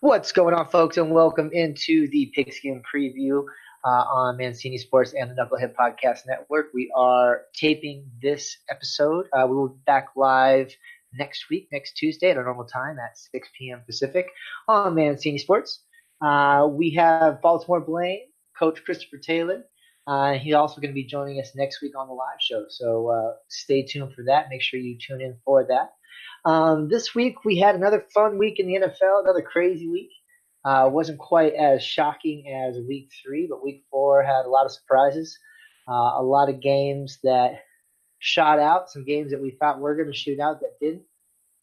What's going on, folks, and welcome into the Pigskin Preview on Mancini Sports and the Knucklehead Podcast Network. We are taping this episode. We will be back live next week, next Tuesday at our normal time at 6 p.m. Pacific on Mancini Sports. We have Baltimore Blayne, Coach Christopher Taylor. He's also going to be joining us next week on the live show, so stay tuned for that. Make sure you tune in for that. This week we had another fun week in the NFL, another crazy week. Wasn't quite as shocking as week 3, but week 4 had a lot of surprises. A lot of games that shot out, some games that we thought were going to shoot out that didn't.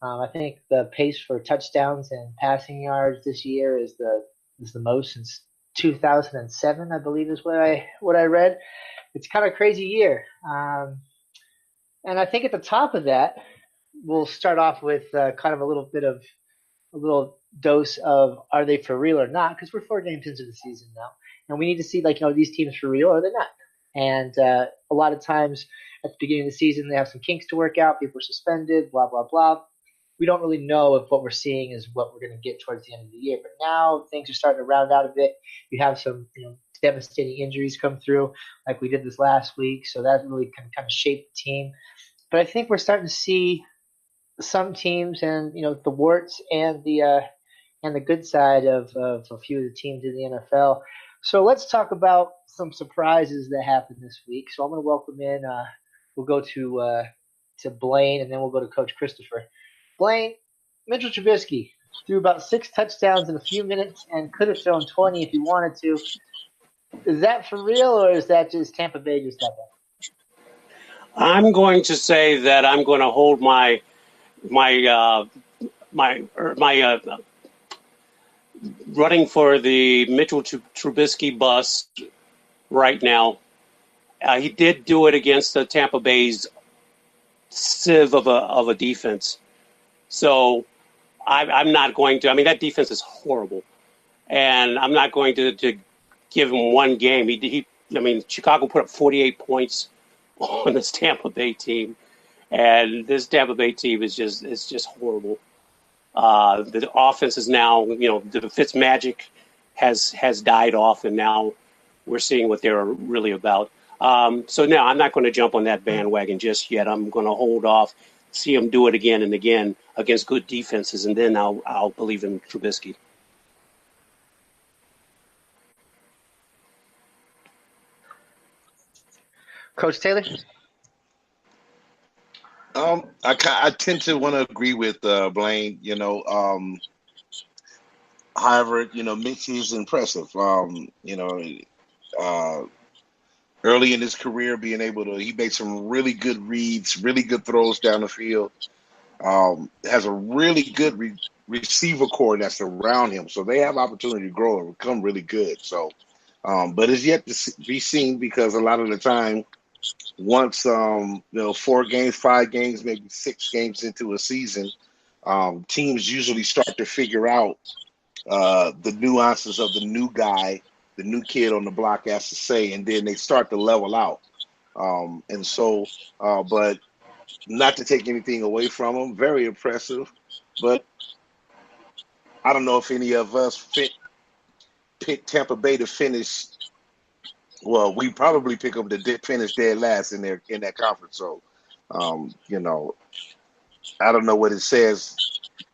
I think the pace for touchdowns and passing yards this year is the most since 2007, I believe, is what I read. It's kind of a crazy year, and I think at the top of that, we'll start off with kind of a little dose of are they for real or not? Because we're 4 games into the season now, and we need to see these teams for real or they're not. And a lot of times at the beginning of the season they have some kinks to work out. People are suspended, blah blah blah. We don't really know if what we're seeing is what we're going to get towards the end of the year. But now things are starting to round out a bit. You have some devastating injuries come through, like we did this last week, so that really can kind of shape the team. But I think we're starting to see some teams and the warts and the good side of a few of the teams in the NFL. So let's talk about some surprises that happened this week. So I'm going to welcome in. We'll go to Blayne, and then we'll go to Coach Christopher. Blayne, Mitchell Trubisky threw about 6 touchdowns in a few minutes and could have thrown 20 if he wanted to. Is that for real, or is that just Tampa Bay just that bad? I'm going to say that I'm going to hold my running for the Mitchell Trubisky bus right now. He did do it against the Tampa Bay's sieve of a defense. So I'm not going to. I mean, that defense is horrible, and I'm not going to give him one game. Chicago put up 48 points on this Tampa Bay team, and this Tampa Bay team is just horrible. The offense is now, the Fitz magic has died off, and now we're seeing what they're really about. So now I'm not going to jump on that bandwagon just yet. I'm going to hold off, see him do it again and again against good defenses, and then I'll believe in Trubisky. Coach Taylor? I tend to want to agree with Blayne. However, Mitch is impressive. Early in his career, he made some really good reads, really good throws down the field. Has a really good receiver core that's around him, so they have opportunity to grow and become really good. So, but it's yet to be seen, because a lot of the time, once 4 games, 5 games, maybe 6 games into a season, teams usually start to figure out the nuances of the new guy, the new kid on the block has to say, and then they start to level out. But not to take anything away from him, very impressive. But I don't know if any of us pick Tampa Bay to finish. Well, we probably pick them to finish dead last in that conference. So, I don't know what it says.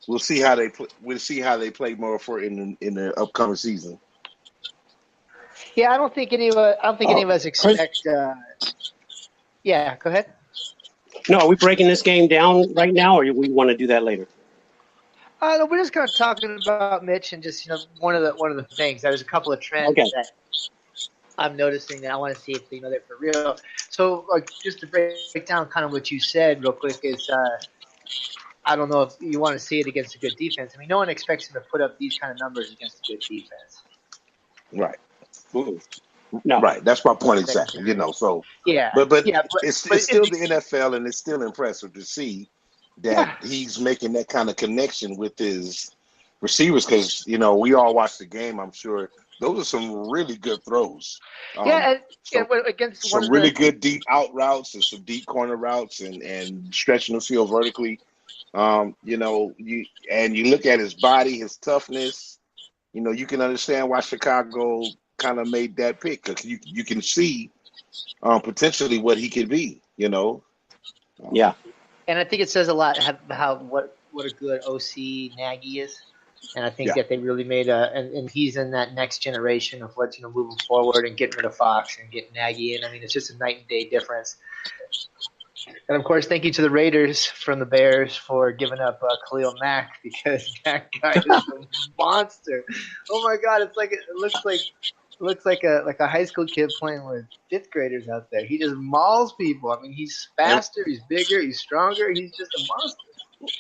We'll see how they play. We'll see how they play more in the upcoming season. Yeah, I don't think any of us expect. Yeah, go ahead. No, are we breaking this game down right now, or we want to do that later? No, we're just kind of talking about Mitch and just one of the things. There's a couple of trends that I'm noticing that I want to see if they're for real. So, just to break down kind of what you said real quick is, I don't know if you want to see it against a good defense. I mean, no one expects him to put up these kind of numbers against a good defense. Right. No. Right. That's my point exactly. So yeah. But it's still the NFL, and it's still impressive to see that he's making that kind of connection with his receivers, because we all watched the game. I'm sure those are some really good throws. Against some really good deep out routes and some deep corner routes and stretching the field vertically. You look at his body, his toughness. you can understand why Chicago kind of made that pick, because you can see potentially what he could be. Yeah. And I think it says a lot how what a good OC Nagy is. And I think Yeah. that they really made and he's in that next generation of what's moving forward and getting rid of Fox and getting Nagy in. I mean, it's just a night and day difference. And of course, thank you to the Raiders from the Bears for giving up Khalil Mack, because that guy is a monster. Oh my God, it looks like a high school kid playing with fifth graders out there. He just mauls people. I mean, he's and, faster, he's bigger, he's stronger. He's just a monster.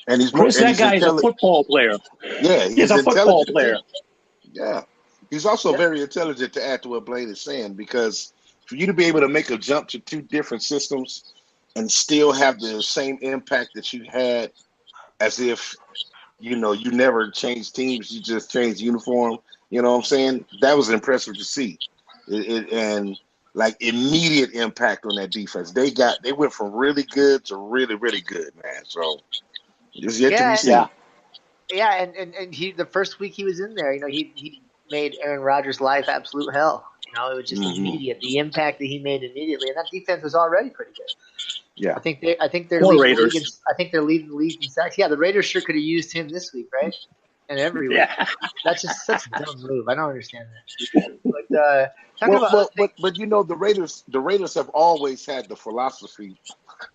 and he's more Chris, and that he's guy is a intelligent. football player. Yeah, He's he's a football intelligent player. too. Yeah, he's also Yeah. very intelligent, to add to what Blayne is saying, because for you to be able to make a jump to two different systems and still have the same impact that you had, as if you never changed teams, you just changed uniform. You know what I'm saying? That was impressive to see. And like immediate impact on that defense. They went from really good to really, really good, man. So it's yet to be Yeah, seen. yeah, and he the first week he was in there, he made Aaron Rodgers' life absolute hell. It was just Hmm. immediate. The impact that he made immediately, and that defense was already pretty good. Yeah, I think they're Poor leading the league. Raiders. I think they're leading the league in sacks. Yeah, the Raiders sure could have used him this week, right? And every week. Yeah. That's just such a dumb move. I don't understand that. But talking Well, about other well, things, but the Raiders have always had the philosophy,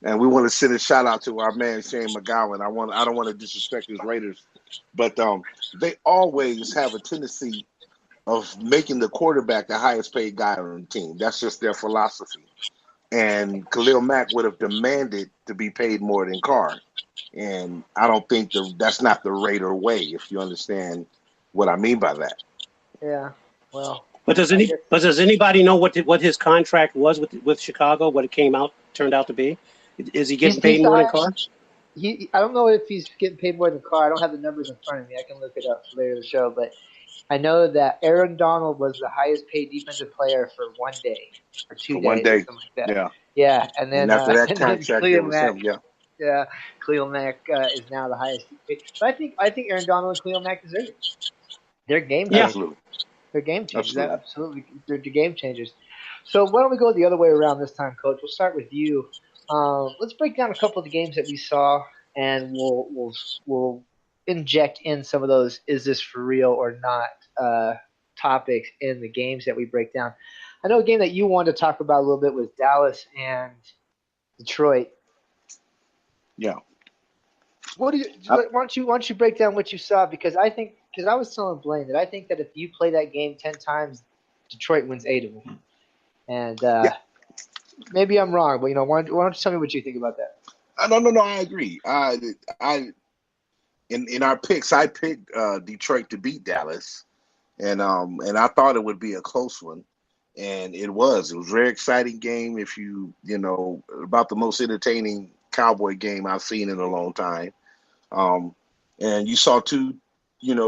and we want to send a shout out to our man Shane McGowan. I don't want to disrespect his Raiders, but they always have a tendency of making the quarterback the highest paid guy on the team. That's just their philosophy. And Khalil Mack would have demanded to be paid more than Carr, and I don't think that's not the Raider way. If you understand what I mean by that. yeah. Well, But I guess does anybody know what his contract was with Chicago? What it turned out to be? Is he getting he's paid the more than high. Carr? I don't know if he's getting paid more than Carr. I don't have the numbers in front of me. I can look it up later in the show, but I know that Aaron Donald was the highest paid defensive player for 1 day or For two one days or day, something like that. yeah. Yeah, and And then after that and then contract, it Khalil was Mack. him. Yeah, Yeah, Khalil Mack is now the highest paid. But I think Aaron Donald and Khalil Mack deserve it. They're game Yeah. changers. absolutely, They're game changers. absolutely. Absolutely, they're game changers. So why don't we go the other way around this time, Coach? We'll start with you. Let's break down a couple of the games that we saw, and we'll inject in some of those "is this for real or not" topics in the games that we break down. I know a game that you wanted to talk about a little bit was Dallas and Detroit. Yeah. What do you? I, Why don't you break down what you saw? Because I was telling Blayne that I think that if you play that game 10 times, Detroit wins 8 of them. And yeah. maybe I'm wrong, but why don't you tell me what you think about that? No. I agree. In our picks, I picked Detroit to beat Dallas, and I thought it would be a close one, and it was. It was a very exciting game. If about the most entertaining Cowboy game I've seen in a long time. And you saw two,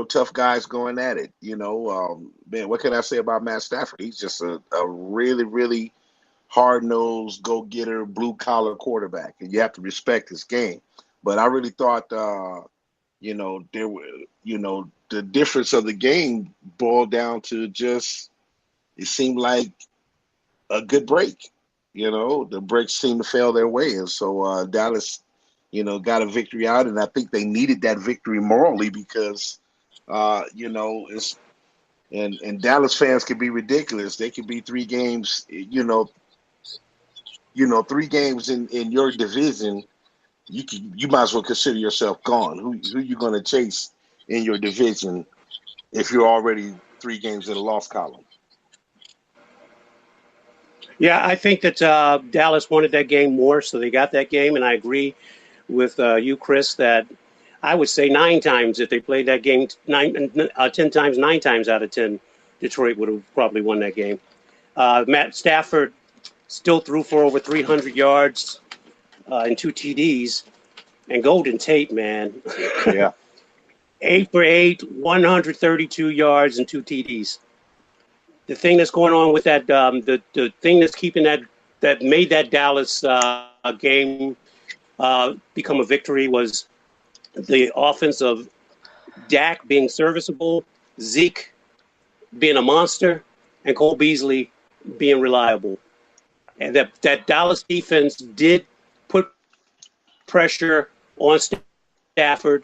tough guys going at it. Man, what can I say about Matt Stafford? He's just a really, really hard-nosed, go-getter, blue-collar quarterback, and you have to respect his game. But I really thought, there were, the difference of the game boiled down to just it seemed like a good break. The breaks seemed to fail their way, and so Dallas, got a victory out, and I think they needed that victory morally because, it's and Dallas fans can be ridiculous. They can be 3 games, 3 games in your division. You might as well consider yourself gone. Who you going to chase in your division if you're already 3 games in the loss column? Yeah, I think that Dallas wanted that game more, so they got that game, and I agree with you, Chris, that I would say 9 times if they played that game 10 times, 9 times out of 10, Detroit would have probably won that game. Matt Stafford still threw for over 300 yards and 2 TDs, and Golden Tate, man, Yeah. 8 for 8, 132 yards and 2 TDs. The thing that's going on with that, the thing that's keeping that made that Dallas game become a victory was the offense of Dak being serviceable, Zeke being a monster and Cole Beasley being reliable. And that Dallas defense did put pressure on Stafford,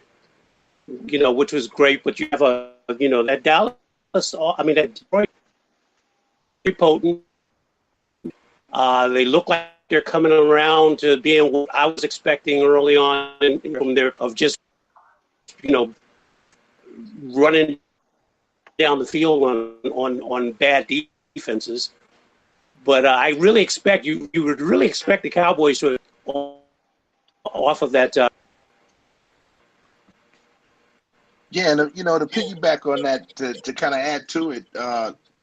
which was great. But you have that Dallas, that Detroit, pretty potent. They look like they're coming around to being what I was expecting early on from there of just, running down the field on bad defenses. But I really expect you would really expect the Cowboys to off of that. Yeah, and to piggyback on that, to kind of add to it,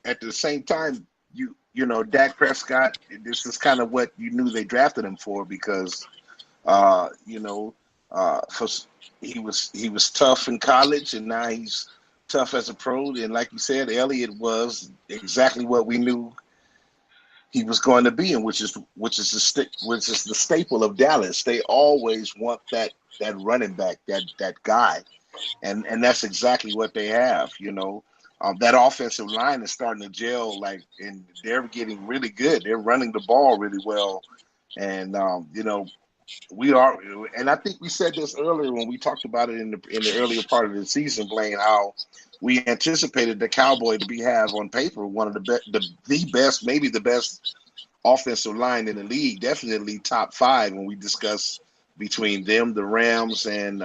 at the same time, Dak Prescott, this is kind of what you knew they drafted him for, because he was tough in college, and now he's tough as a pro. And like you said, Elliott was exactly what we knew he was going to be, and which is the staple of Dallas. They always want that running back, that guy, and that's exactly what they have. That offensive line is starting to gel, and they're getting really good. They're running the ball really well, and we are. And I think we said this earlier when we talked about it in the earlier part of the season, Blayne, how we anticipated the Cowboy to have on paper one of the best, maybe the best offensive line in the league, definitely top 5 when we discuss between them, the Rams, and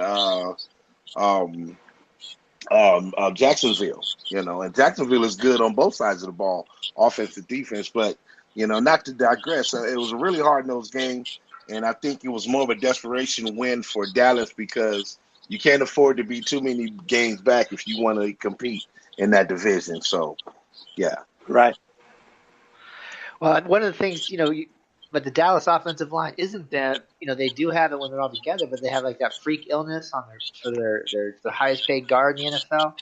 Jacksonville. And Jacksonville is good on both sides of the ball, offense and defense. But not to digress, it was a really hard-nosed game, and I think it was more of a desperation win for Dallas, because you can't afford to be too many games back if you want to compete in that division. So, yeah. Right. Well, one of the things, but the Dallas offensive line isn't that, they do have it when they're all together, but they have like that freak illness for the highest paid guard in the NFL.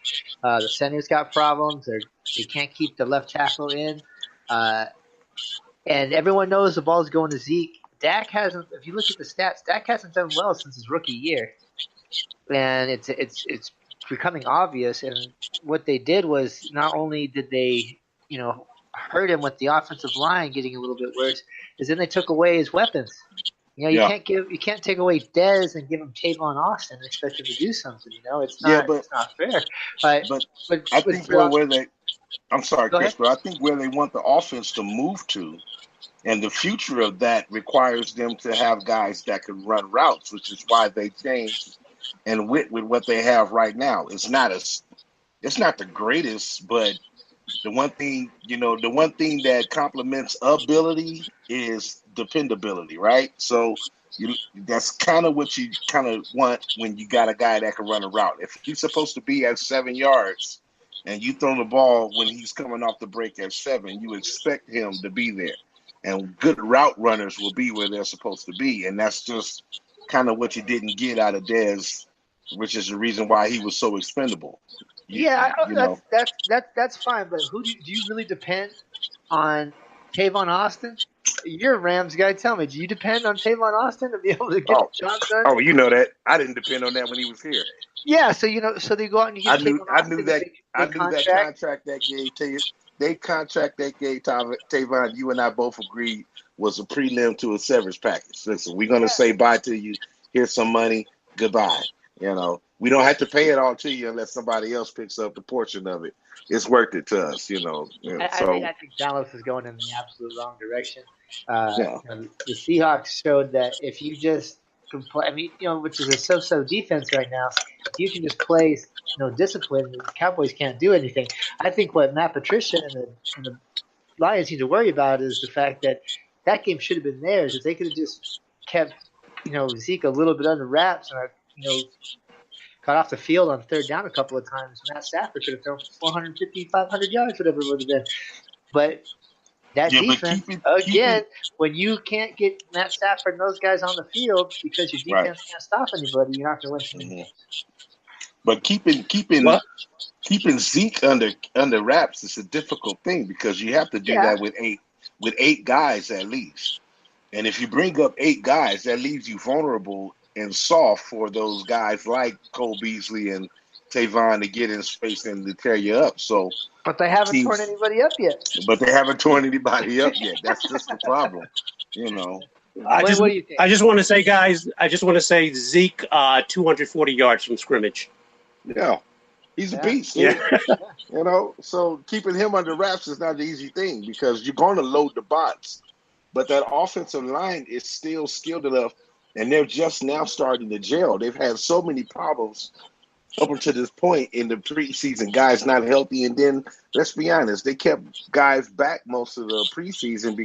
The center's got problems. They can't keep the left tackle in. And everyone knows the ball's going to Zeke. Dak hasn't, if you look at the stats, Dak hasn't done well since his rookie year. And it's becoming obvious. And what they did was, not only did they, hurt him with the offensive line getting a little bit worse, is then they took away his weapons. You can't take away Dez and give him Tavon Austin and expect him to do something. It's not fair. But I think I'm sorry, Chris, but I think where they want the offense to move to, and the future of that requires them to have guys that can run routes, which is why they changed and went with what they have right now. It's not the greatest, but the one thing that complements ability is dependability, right? So that's kind of what you kind of want when you got a guy that can run a route. If he's supposed to be at 7 yards and you throw the ball when he's coming off the break at 7, you expect him to be there. And good route runners will be where they're supposed to be. And that's just kind of what you didn't get out of Dez, which is the reason why he was so expendable. That's fine, but who do you really depend on? Tavon Austin? You're a Rams guy. Tell me, do you depend on Tavon Austin to be able to get the job done? Oh, you know that. I didn't depend on that when he was here. Yeah, so so they go out and you get Tavon Austin. I knew that contract that gave Tavon, you and I both agreed, was a prelim to a severance package. Listen, we're gonna say bye to you. Here's some money. Goodbye. We don't have to pay it all to you unless somebody else picks up the portion of it. It's worth it to us, I think Dallas is going in the absolute wrong direction. The Seahawks showed that if you just play, which is a so-so defense right now, if you can just play, discipline, the Cowboys can't do anything. I think what Matt Patricia and the Lions need to worry about is the fact that game should have been theirs. If they could have just kept, Zeke a little bit under wraps and, got off the field on 3rd down a couple of times, Matt Stafford could have thrown 450, 500 yards, whatever it would have been. But that defense, when you can't get Matt Stafford and those guys on the field because your defense can't stop anybody, you're not going to win games. But keeping Zeke under wraps is a difficult thing, because you have to do that with eight guys at least. And if you bring up 8 guys, that leaves you vulnerable and soft for those guys like Cole Beasley and Tavon to get in space and to tear you up. So, But they haven't torn teams, anybody up yet. but they haven't torn anybody up yet. That's just the problem, you know. Blaine, what do you think? I just want to say, guys, Zeke, 240 yards from scrimmage. Yeah, he's a beast. Yeah. You know, so keeping him under wraps is not the easy thing because you're going to load the box. But that offensive line is still skilled enough, and they're just now starting to gel. They've had so many problems up until this point in the preseason, guys not healthy. And then, let's be honest, they kept guys back most of the preseason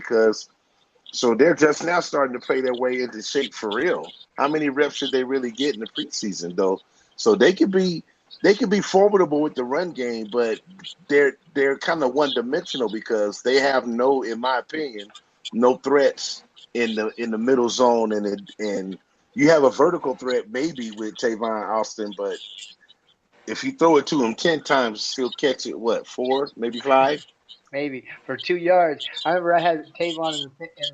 so they're just now starting to play their way into shape for real. How many reps did they really get in the preseason, though? So they could be formidable with the run game, but they're kind of one-dimensional because they have in my opinion, no threats in the middle zone, and you have a vertical threat maybe with Tavon Austin, but if you throw it to him 10 times, he'll catch it, 4, maybe 5? Maybe for 2 yards. I remember I had Tavon in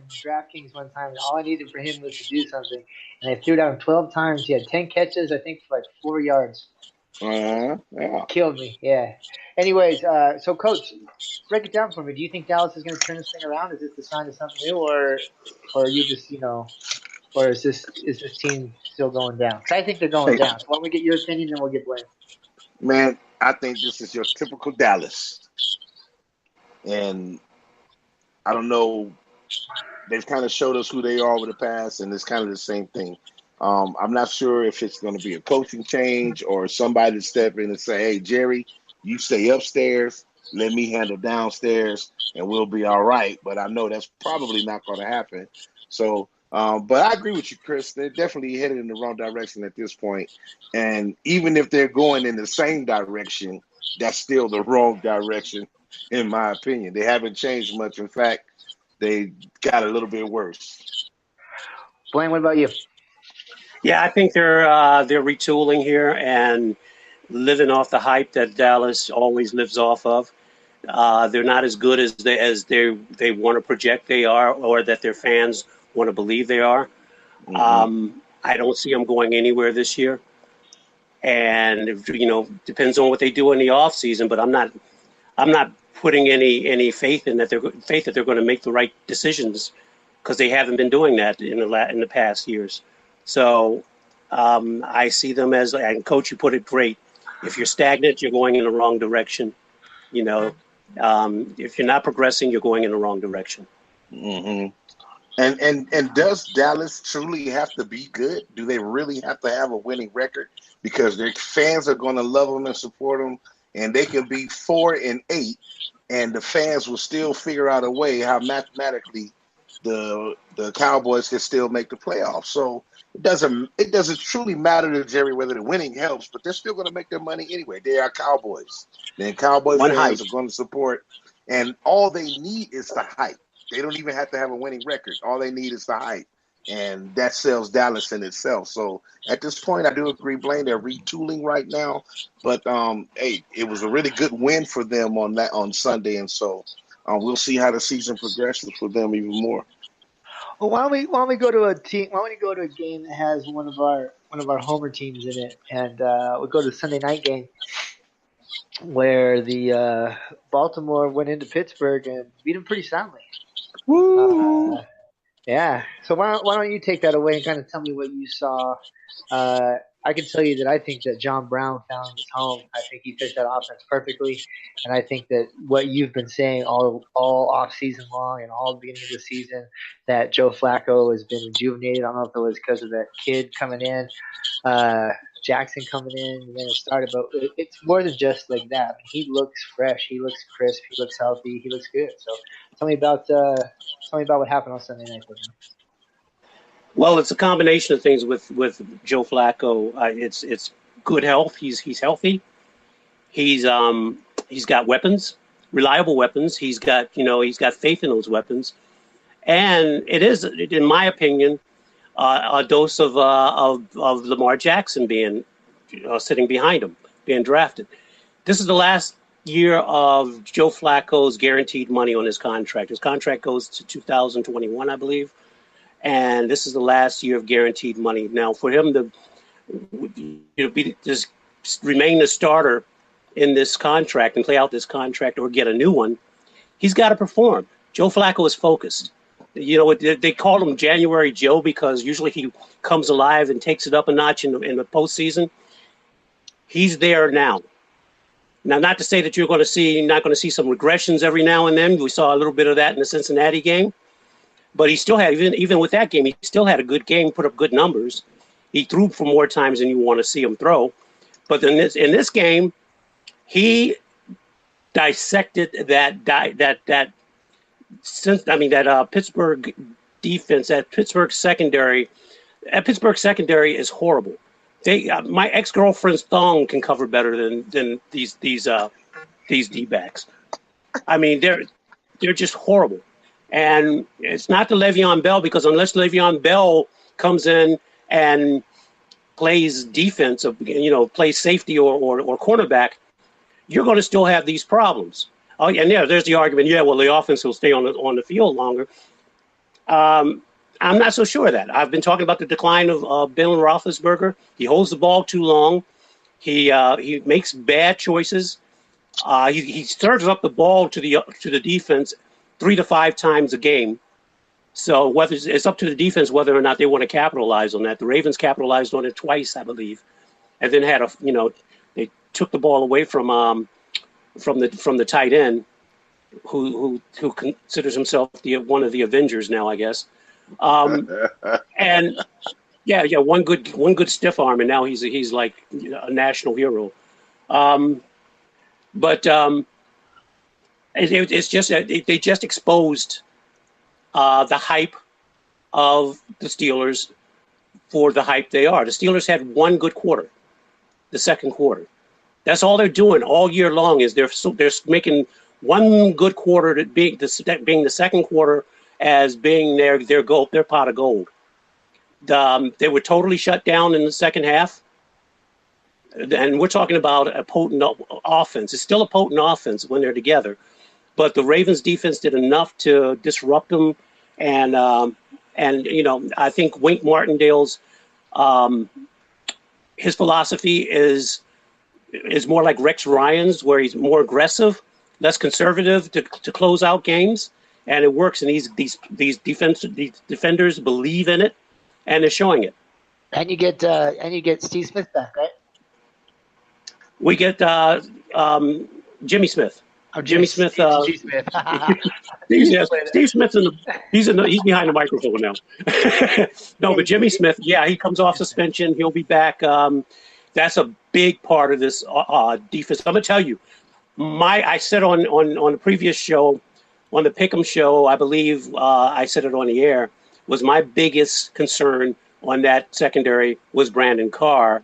DraftKings one time, and all I needed for him was to do something. And I threw it out 12 times. He had 10 catches, I think, for like 4 yards. Yeah. Killed me, yeah. Anyways, so Coach, break it down for me. Do you think Dallas is going to turn this thing around? Is this the sign of something new, or are you just, or is this team still going down? Because I think they're going down. So why don't we get your opinion, then we'll get Blaine. Man, I think this is your typical Dallas. And I don't know, they've kind of showed us who they are over the past, and it's kind of the same thing. I'm not sure if it's going to be a coaching change or somebody to step in and say, hey, Jerry, you stay upstairs, let me handle downstairs, and we'll be all right. But I know that's probably not going to happen. So, but I agree with you, Chris. They're definitely headed in the wrong direction at this point. And even if they're going in the same direction, that's still the wrong direction. In my opinion, they haven't changed much. In fact, they got a little bit worse. Blaine, what about you? Yeah, I think they're retooling here and living off the hype that Dallas always lives off of. They're not as good as they want to project they are, or that their fans want to believe they are. Mm-hmm. I don't see them going anywhere this year, and depends on what they do in the off season. But I'm not putting any faith that they're going to make the right decisions, because they haven't been doing that in the past years. So I see them as, and Coach, you put it great. If you're stagnant, you're going in the wrong direction. If you're not progressing, you're going in the wrong direction. Mm-hmm. And does Dallas truly have to be good? Do they really have to have a winning record? Because their fans are going to love them and support them, and they can be 4-8, and the fans will still figure out a way how mathematically the Cowboys can still make the playoffs. So it doesn't truly matter to Jerry whether the winning helps, but they're still going to make their money anyway. They are Cowboys. Then Cowboy fans are going to support, and all they need is the hype. They don't even have to have a winning record. All they need is the hype, and that sells Dallas in itself. So at this point, I do agree, Blayne. They're retooling right now, but hey, it was a really good win for them on Sunday, and so we'll see how the season progresses for them even more. Well, why don't we go to a team? Why don't we go to a game that has one of our homer teams in it, and we'll go to the Sunday night game where the Baltimore went into Pittsburgh and beat them pretty soundly. Woo! Yeah. So why don't you take that away and kind of tell me what you saw? I can tell you that I think that John Brown found his home. I think he fit that offense perfectly, and I think that what you've been saying all off season long and all the beginning of the season, that Joe Flacco has been rejuvenated. I don't know if it was because of that kid coming in, Jackson coming in, and then it started. But it's more than just like that. I mean, he looks fresh. He looks crisp. He looks healthy. He looks good. So tell me about what happened on Sunday night with him. Well, it's a combination of things with Joe Flacco. It's good health. He's healthy. He's got weapons, reliable weapons. He's got faith in those weapons, and it is, in my opinion, a dose of Lamar Jackson being sitting behind him, being drafted. This is the last year of Joe Flacco's guaranteed money on his contract. His contract goes to 2021, I believe. And this is the last year of guaranteed money. Now, for him to be just remain the starter in this contract and play out this contract or get a new one, he's got to perform. Joe Flacco is focused. You know, they call him January Joe because usually he comes alive and takes it up a notch in the postseason. He's there now. Now, not to say that you're not going to see some regressions every now and then. We saw a little bit of that in the Cincinnati game. But he still had, even with that game, he still had a good game, put up good numbers. He threw for more times than you want to see him throw. But in this game, he dissected that Pittsburgh defense, that Pittsburgh secondary. That Pittsburgh secondary is horrible. My ex-girlfriend's thong can cover better than these D-backs. I mean, they're just horrible. And it's not the Le'Veon Bell, because unless Le'Veon Bell comes in and plays defense, plays safety or cornerback, you're going to still have these problems. Oh, and there's the argument. Yeah, well, the offense will stay on the field longer. I'm not so sure of that. I've been talking about the decline of Ben Roethlisberger. He holds the ball too long. He makes bad choices. He serves up the ball to the defense 3 to 5 times a game. So whether it's up to the defense whether or not they want to capitalize on that. The Ravens capitalized on it twice, I believe, and then they took the ball away from the tight end, who considers himself one of the Avengers now, I guess. And one good stiff arm, and now he's like a national hero. It's just that they just exposed the hype of the Steelers for the hype they are. The Steelers had one good quarter, the second quarter. That's all they're doing all year long is they're making one good quarter to being the second quarter as being their pot of gold. They were totally shut down in the second half. And we're talking about a potent offense. It's still a potent offense when they're together. But the Ravens defense did enough to disrupt them. And I think Wink Martindale's his philosophy is more like Rex Ryan's, where he's more aggressive, less conservative to close out games. And it works, and these defenders believe in it, and they're showing it. And you get Steve Smith back, right? We get Jimmy Smith. Oh, Jimmy Smith. Steve Smith. Steve Smith's he's behind the microphone now. No, but Jimmy Smith, he comes off suspension. He'll be back. That's a big part of this defense. I'm gonna tell you, I said on the previous show, on the Pick'em show, I believe I said it on the air, was my biggest concern on that secondary was Brandon Carr,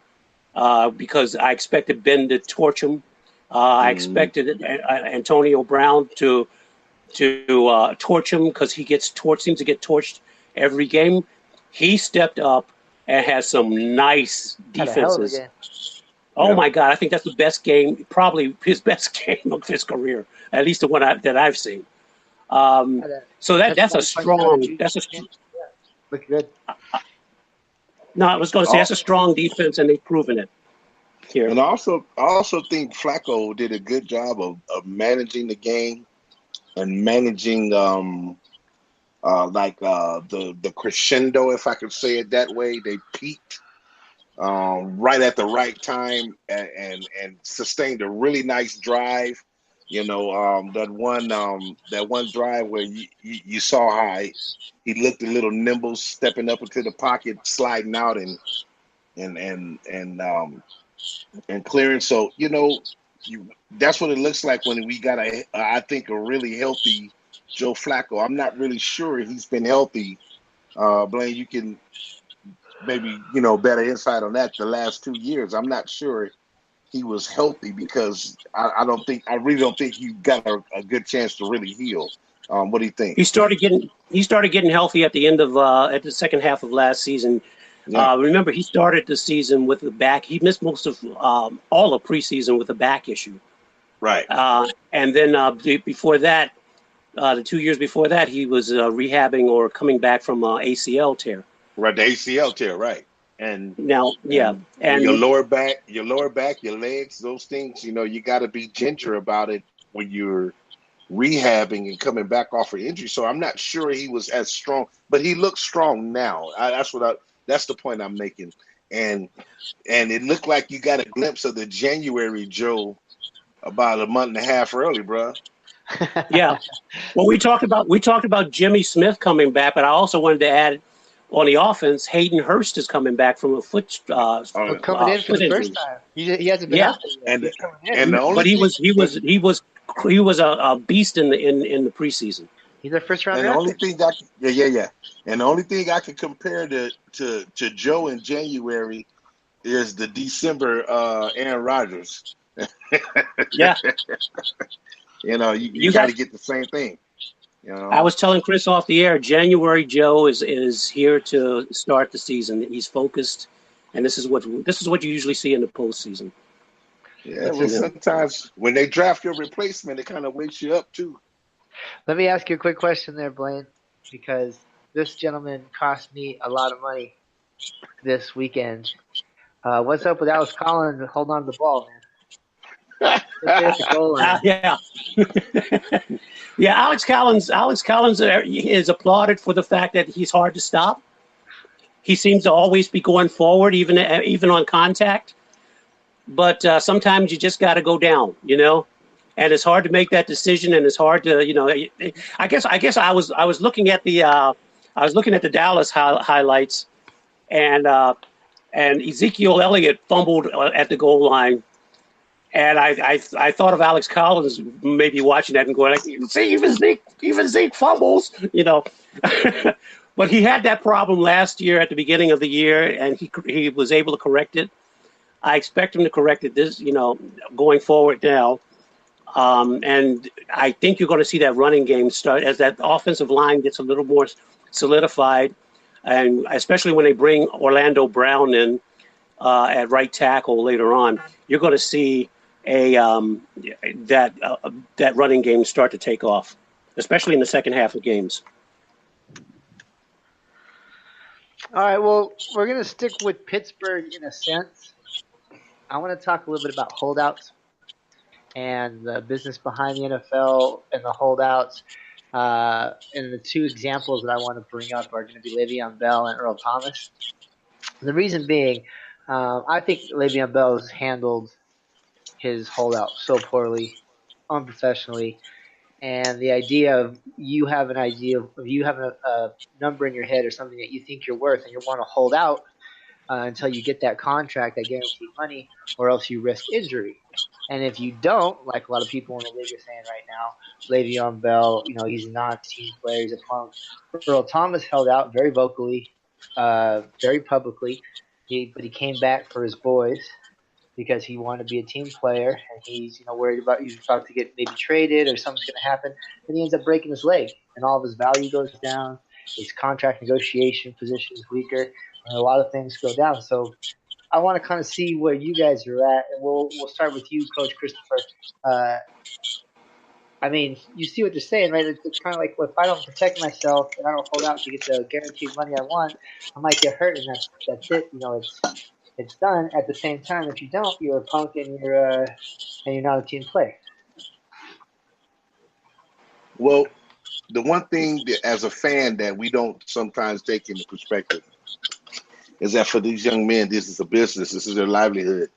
because I expected Ben to torch him. I expected Antonio Brown to torch him because he seems to get torched every game. He stepped up and has some nice defenses. Oh my God! I think that's the best game, probably his best game of his career, at least the one that I've seen. So that's a strong. Look good. No, I was going to say that's a strong defense, and they've proven it here. And I also think Flacco did a good job of managing the game and managing the crescendo, if I could say it that way. They peaked right at the right time and sustained a really nice drive. That one drive where you saw how he looked a little nimble, stepping up into the pocket, sliding out and clearing. So that's what it looks like when we got I think a really healthy Joe Flacco. I'm not really sure he's been healthy. Blayne, you can maybe better insight on that. The last 2 years, I'm not sure he was healthy because I really don't think he got a good chance to really heal. What do you think? He started getting healthy at the end of at the second half of last season. Yeah. Remember, he started the season with the back. He missed most of all of preseason with a back issue. Right. And then before that, the 2 years before that, he was rehabbing or coming back from ACL tear. Right, the ACL tear, right. And Now, yeah, and your and lower back, your legs, those things, you got to be ginger about it when you're rehabbing and coming back off an injury. So I'm not sure he was as strong, but he looks strong now. That's the point I'm making. And it looked like you got a glimpse of the January Joe about a month and a half early, bro. yeah. Well, we talked about Jimmy Smith coming back, but I also wanted to add on the offense, Hayden Hurst is coming back from a Well, coming in for foot the first injury. time. He hasn't been Yeah, out there yet. And He's coming in. and the only but he thing, was he was he was he was a beast in the preseason. He's our first round and the draft only pick. thing yeah. And the only thing I could compare to Joe in January is the December Aaron Rodgers. Yeah, You you got got. to get the same thing. I was telling Chris off the air. January Joe is here to start the season. He's focused, and this is what you usually see in the postseason. Yeah, Let's well, just sometimes when they draft your replacement, it kind of wakes you up too. let me ask you a quick question there, Blayne, because this gentleman cost me a lot of money this weekend. What's up with Alex Collins holding on to the ball, man? Especially at the goal line. Yeah, yeah. Alex Collins is applauded for the fact that he's hard to stop. He seems to always be going forward, even on contact. But sometimes you just got to go down, and it's hard to make that decision, and it's hard to, I guess I was looking at the Dallas highlights, and Ezekiel Elliott fumbled at the goal line, and I thought of Alex Collins maybe watching that and going, see, even Zeke fumbles, But he had that problem last year at the beginning of the year, and he was able to correct it. I expect him to correct it going forward now. And I think you're going to see that running game start as that offensive line gets a little more solidified, and especially when they bring Orlando Brown in at right tackle later on, you're going to see that running game start to take off, especially in the second half of games. All right, well, we're going to stick with Pittsburgh in a sense. I want to talk a little bit about holdouts and the business behind the NFL and the holdouts. And the two examples that I want to bring up are going to be Le'Veon Bell and Earl Thomas. The reason being, I think Le'Veon Bell has handled his holdout so poorly, unprofessionally. And the idea of you have an idea of you having a number in your head or something that you think you're worth and you want to hold out until you get that contract, that guaranteed money, or else you risk injury. And if you don't, like a lot of people in the league are saying right now, Le'Veon Bell, he's a non-team player, he's a punk. Earl Thomas held out very vocally, very publicly, but he came back for his boys because he wanted to be a team player, and he's worried about he's about to get maybe traded or something's going to happen. Then he ends up breaking his leg, and all of his value goes down. His contract negotiation position is weaker, and a lot of things go down. So I want to kind of see where you guys are at, and we'll start with you, Coach Christopher. I mean, you see what they're saying, right? It's kind of like, well, if I don't protect myself and I don't hold out to get the guaranteed money I want, I might get hurt, and that's it. It's done. At the same time, if you don't, you're a punk and you're not a team player. Well, the one thing that, as a fan, that we don't sometimes take into perspective is that for these young men, this is a business. This is their livelihood.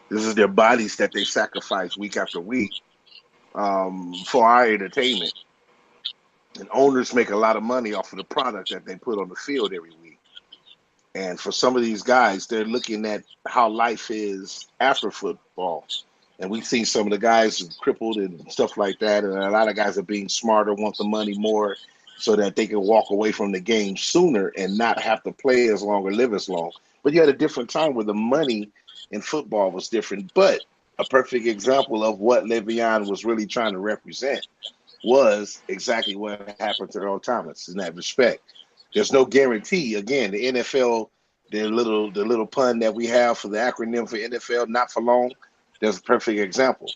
This is their bodies that they sacrifice week after week for our entertainment. And owners make a lot of money off of the product that they put on the field every week. And for some of these guys, they're looking at how life is after football. And we've seen some of the guys crippled and stuff like that. And a lot of guys are being smarter, want the money more so that they can walk away from the game sooner and not have to play as long or live as long. But you had a different time where the money in football was different. But a perfect example of what Le'Veon was really trying to represent was exactly what happened to Earl Thomas in that respect. There's no guarantee. Again, the NFL, the little pun that we have for the acronym for NFL, not for long, there's a perfect example,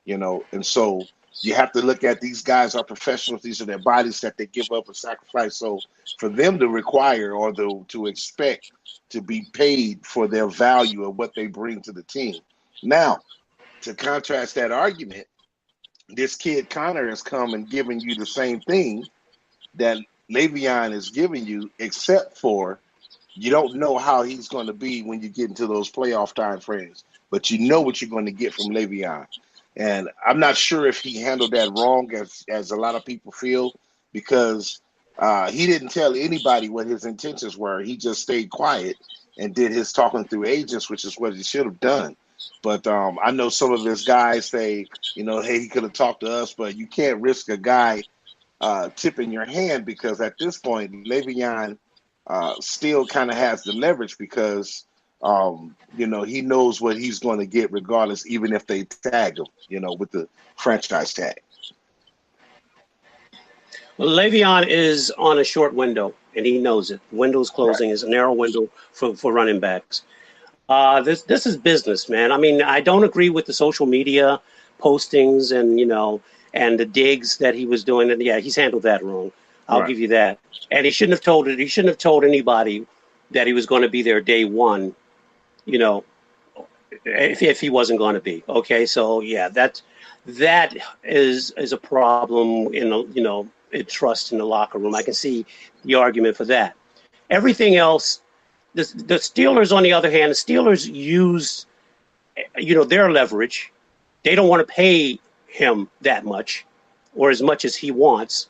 And so You have to look at these guys are professionals. These are their bodies that they give up and sacrifice. So for them to require or to expect to be paid for their value and what they bring to the team. Now, to contrast that argument, this kid Connor has come and given you the same thing that Le'Veon is giving you, except for you don't know how he's going to be when you get into those playoff time frames, but you know what you're going to get from Le'Veon. And I'm not sure if he handled that wrong, as a lot of people feel, because he didn't tell anybody what his intentions were. He just stayed quiet and did his talking through agents, which is what he should have done. But I know some of his guys say, hey, he could have talked to us, but you can't risk a guy tipping your hand, because at this point, Le'Veon still kind of has the leverage, because he knows what he's going to get regardless, even if they tag him, with the franchise tag. Well, Le'Veon is on a short window, and he knows it. Window's closing is a narrow window for running backs. This is business, man. I mean, I don't agree with the social media postings and the digs that he was doing. And yeah, he's handled that wrong. I'll give you that. And he shouldn't have told anybody that he was going to be there day one, if he wasn't going to be. Okay, so yeah, that is a problem in trust in the locker room. I can see the argument for that. Everything else, the Steelers, on the other hand, the Steelers use their leverage. They don't want to pay him that much or as much as he wants.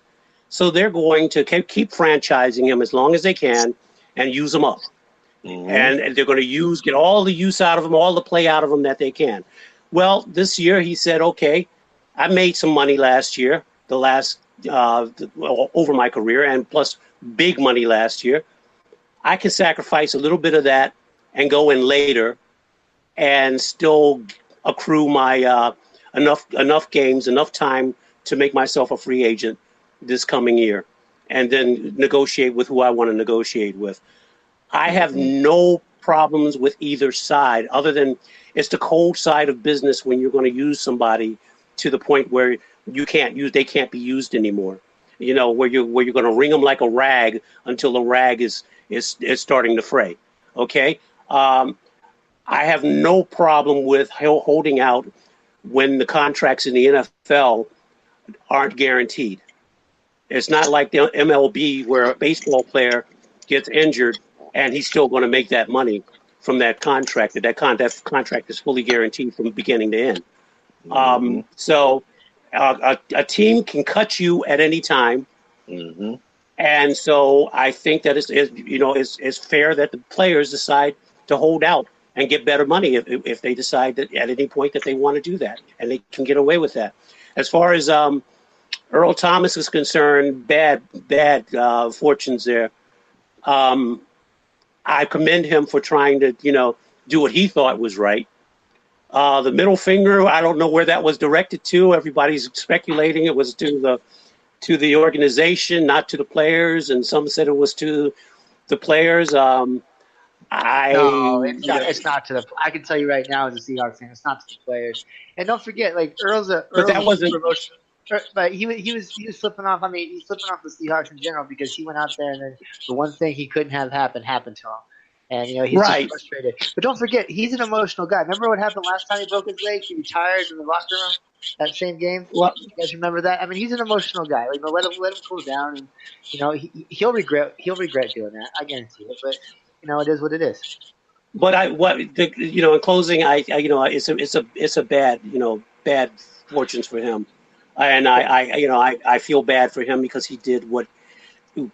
So they're going to keep franchising him as long as they can and use him up. Mm-hmm. And they're going to get all the use out of him, all the play out of him that they can. Well, this year he said, okay, I made some money last year, over my career, and plus big money last year. I can sacrifice a little bit of that and go in later and still accrue my enough games, enough time to make myself a free agent this coming year, and then negotiate with who I want to negotiate with. I have no problems with either side, other than it's the cold side of business when you're going to use somebody to the point where they can't be used anymore. Where you're going to wring them like a rag until the rag is starting to fray. Okay, I have no problem with holding out when the contracts in the NFL aren't guaranteed. It's not like the MLB where a baseball player gets injured and he's still going to make that money from that contract. That contract is fully guaranteed from beginning to end. Mm-hmm. So a team can cut you at any time. Mm-hmm. And so I think that it's fair that the players decide to hold out and get better money if they decide that at any point that they want to do that, and they can get away with that. As far as Earl Thomas is concerned, bad fortunes there. I commend him for trying to do what he thought was right. The middle finger, I don't know where that was directed to. Everybody's speculating it was to the organization, not to the players, and some said it was to the players. No, it's not to the. I can tell you right now, as a Seahawks fan, it's not to the players. And don't forget, like Earl's promotion, but he was slipping off. I mean, he's slipping off the Seahawks in general because he went out there and then the one thing he couldn't have happened to him. And, he's just frustrated. But don't forget, he's an emotional guy. Remember what happened last time he broke his leg? He retired in the locker room that same game? Well, you guys remember that? I mean, he's an emotional guy. Like, let him cool down. And, he'll regret doing that. I guarantee it. But, it is what it is. But in closing, it's a bad fortunes for him. And I feel bad for him because he did what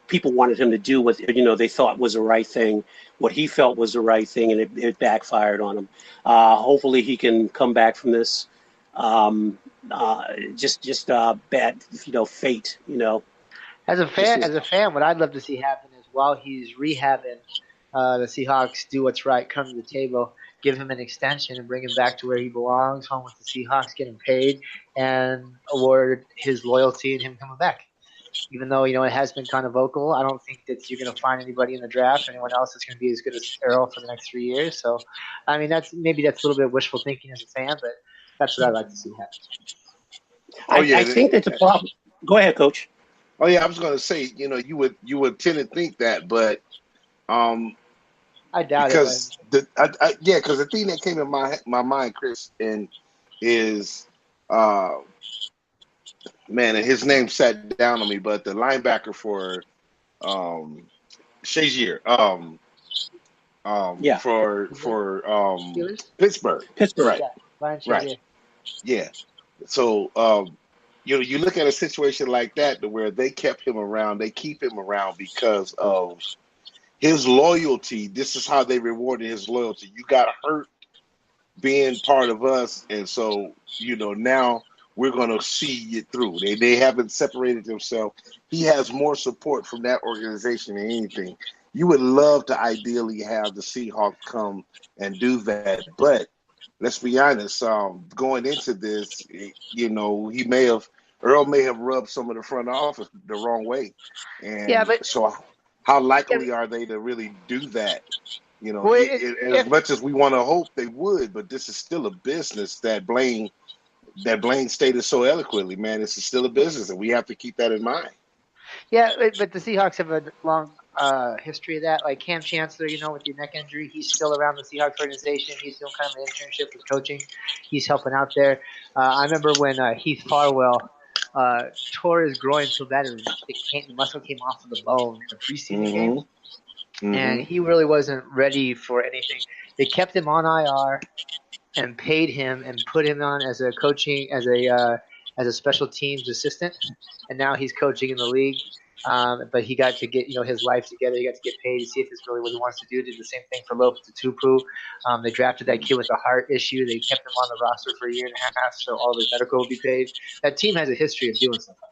people wanted him to do, what they thought was the right thing, what he felt was the right thing, and it backfired on him. Hopefully he can come back from this. Just bad, fate. As a fan, what I'd love to see happen is while he's rehabbing, the Seahawks do what's right, come to the table, give him an extension, and bring him back to where he belongs, home with the Seahawks, get him paid, and award his loyalty and him coming back. Even though, it has been kind of vocal, I don't think that you're going to find anybody in the draft or anyone else that's going to be as good as Earl for the next 3 years. So, I mean, that's a little bit wishful thinking as a fan, but that's what I'd like to see happen. Oh I yeah. think that the problem. Go ahead, Coach. Oh yeah. I was gonna say, you would tend to think that, but um, I doubt it, but because because the thing that came in my mind, Chris, and is uh man, and his name sat down on me, but the linebacker for um Shazier, Yeah, for Steelers? Pittsburgh, Pittsburgh. right, Yeah, Ryan right, Shazier. yeah. So you look at a situation like that to where they kept him around, they keep him around because of his loyalty. This is how they rewarded his loyalty. You got hurt being part of us, and so now we're going to see it through. They haven't separated themselves. He has more support from that organization than anything. You would love to ideally have the Seahawks come and do that, but let's be honest. Going into this, he may have Earl may have rubbed some of the front office the wrong way, Yeah, and but so how yeah, likely are they to really do that? well, As much as we want to hope they would, but this is still a business that Blayne stated so eloquently. Man, this is still a business, and we have to keep that in mind. yeah, but the Seahawks have a long history of that. Like Cam Chancellor, with the neck injury, he's still around the Seahawks organization. He's doing kind of an internship with coaching. He's helping out there. I remember when Heath Farwell tore his groin so bad the muscle came off of the bone in the preseason game, Mm-hmm. and Mm-hmm. he really wasn't ready for anything. They kept him on IR and paid him and put him on as a coaching as a special teams assistant, and now he's coaching in the league. But he got to get his life together. He got to get paid to see if it's really what he wants to do. Did the same thing for Lope Tupu. They drafted that kid with a heart issue. They kept him on the roster for a year and a half, so all of his medical will be paid. That team has a history of doing stuff like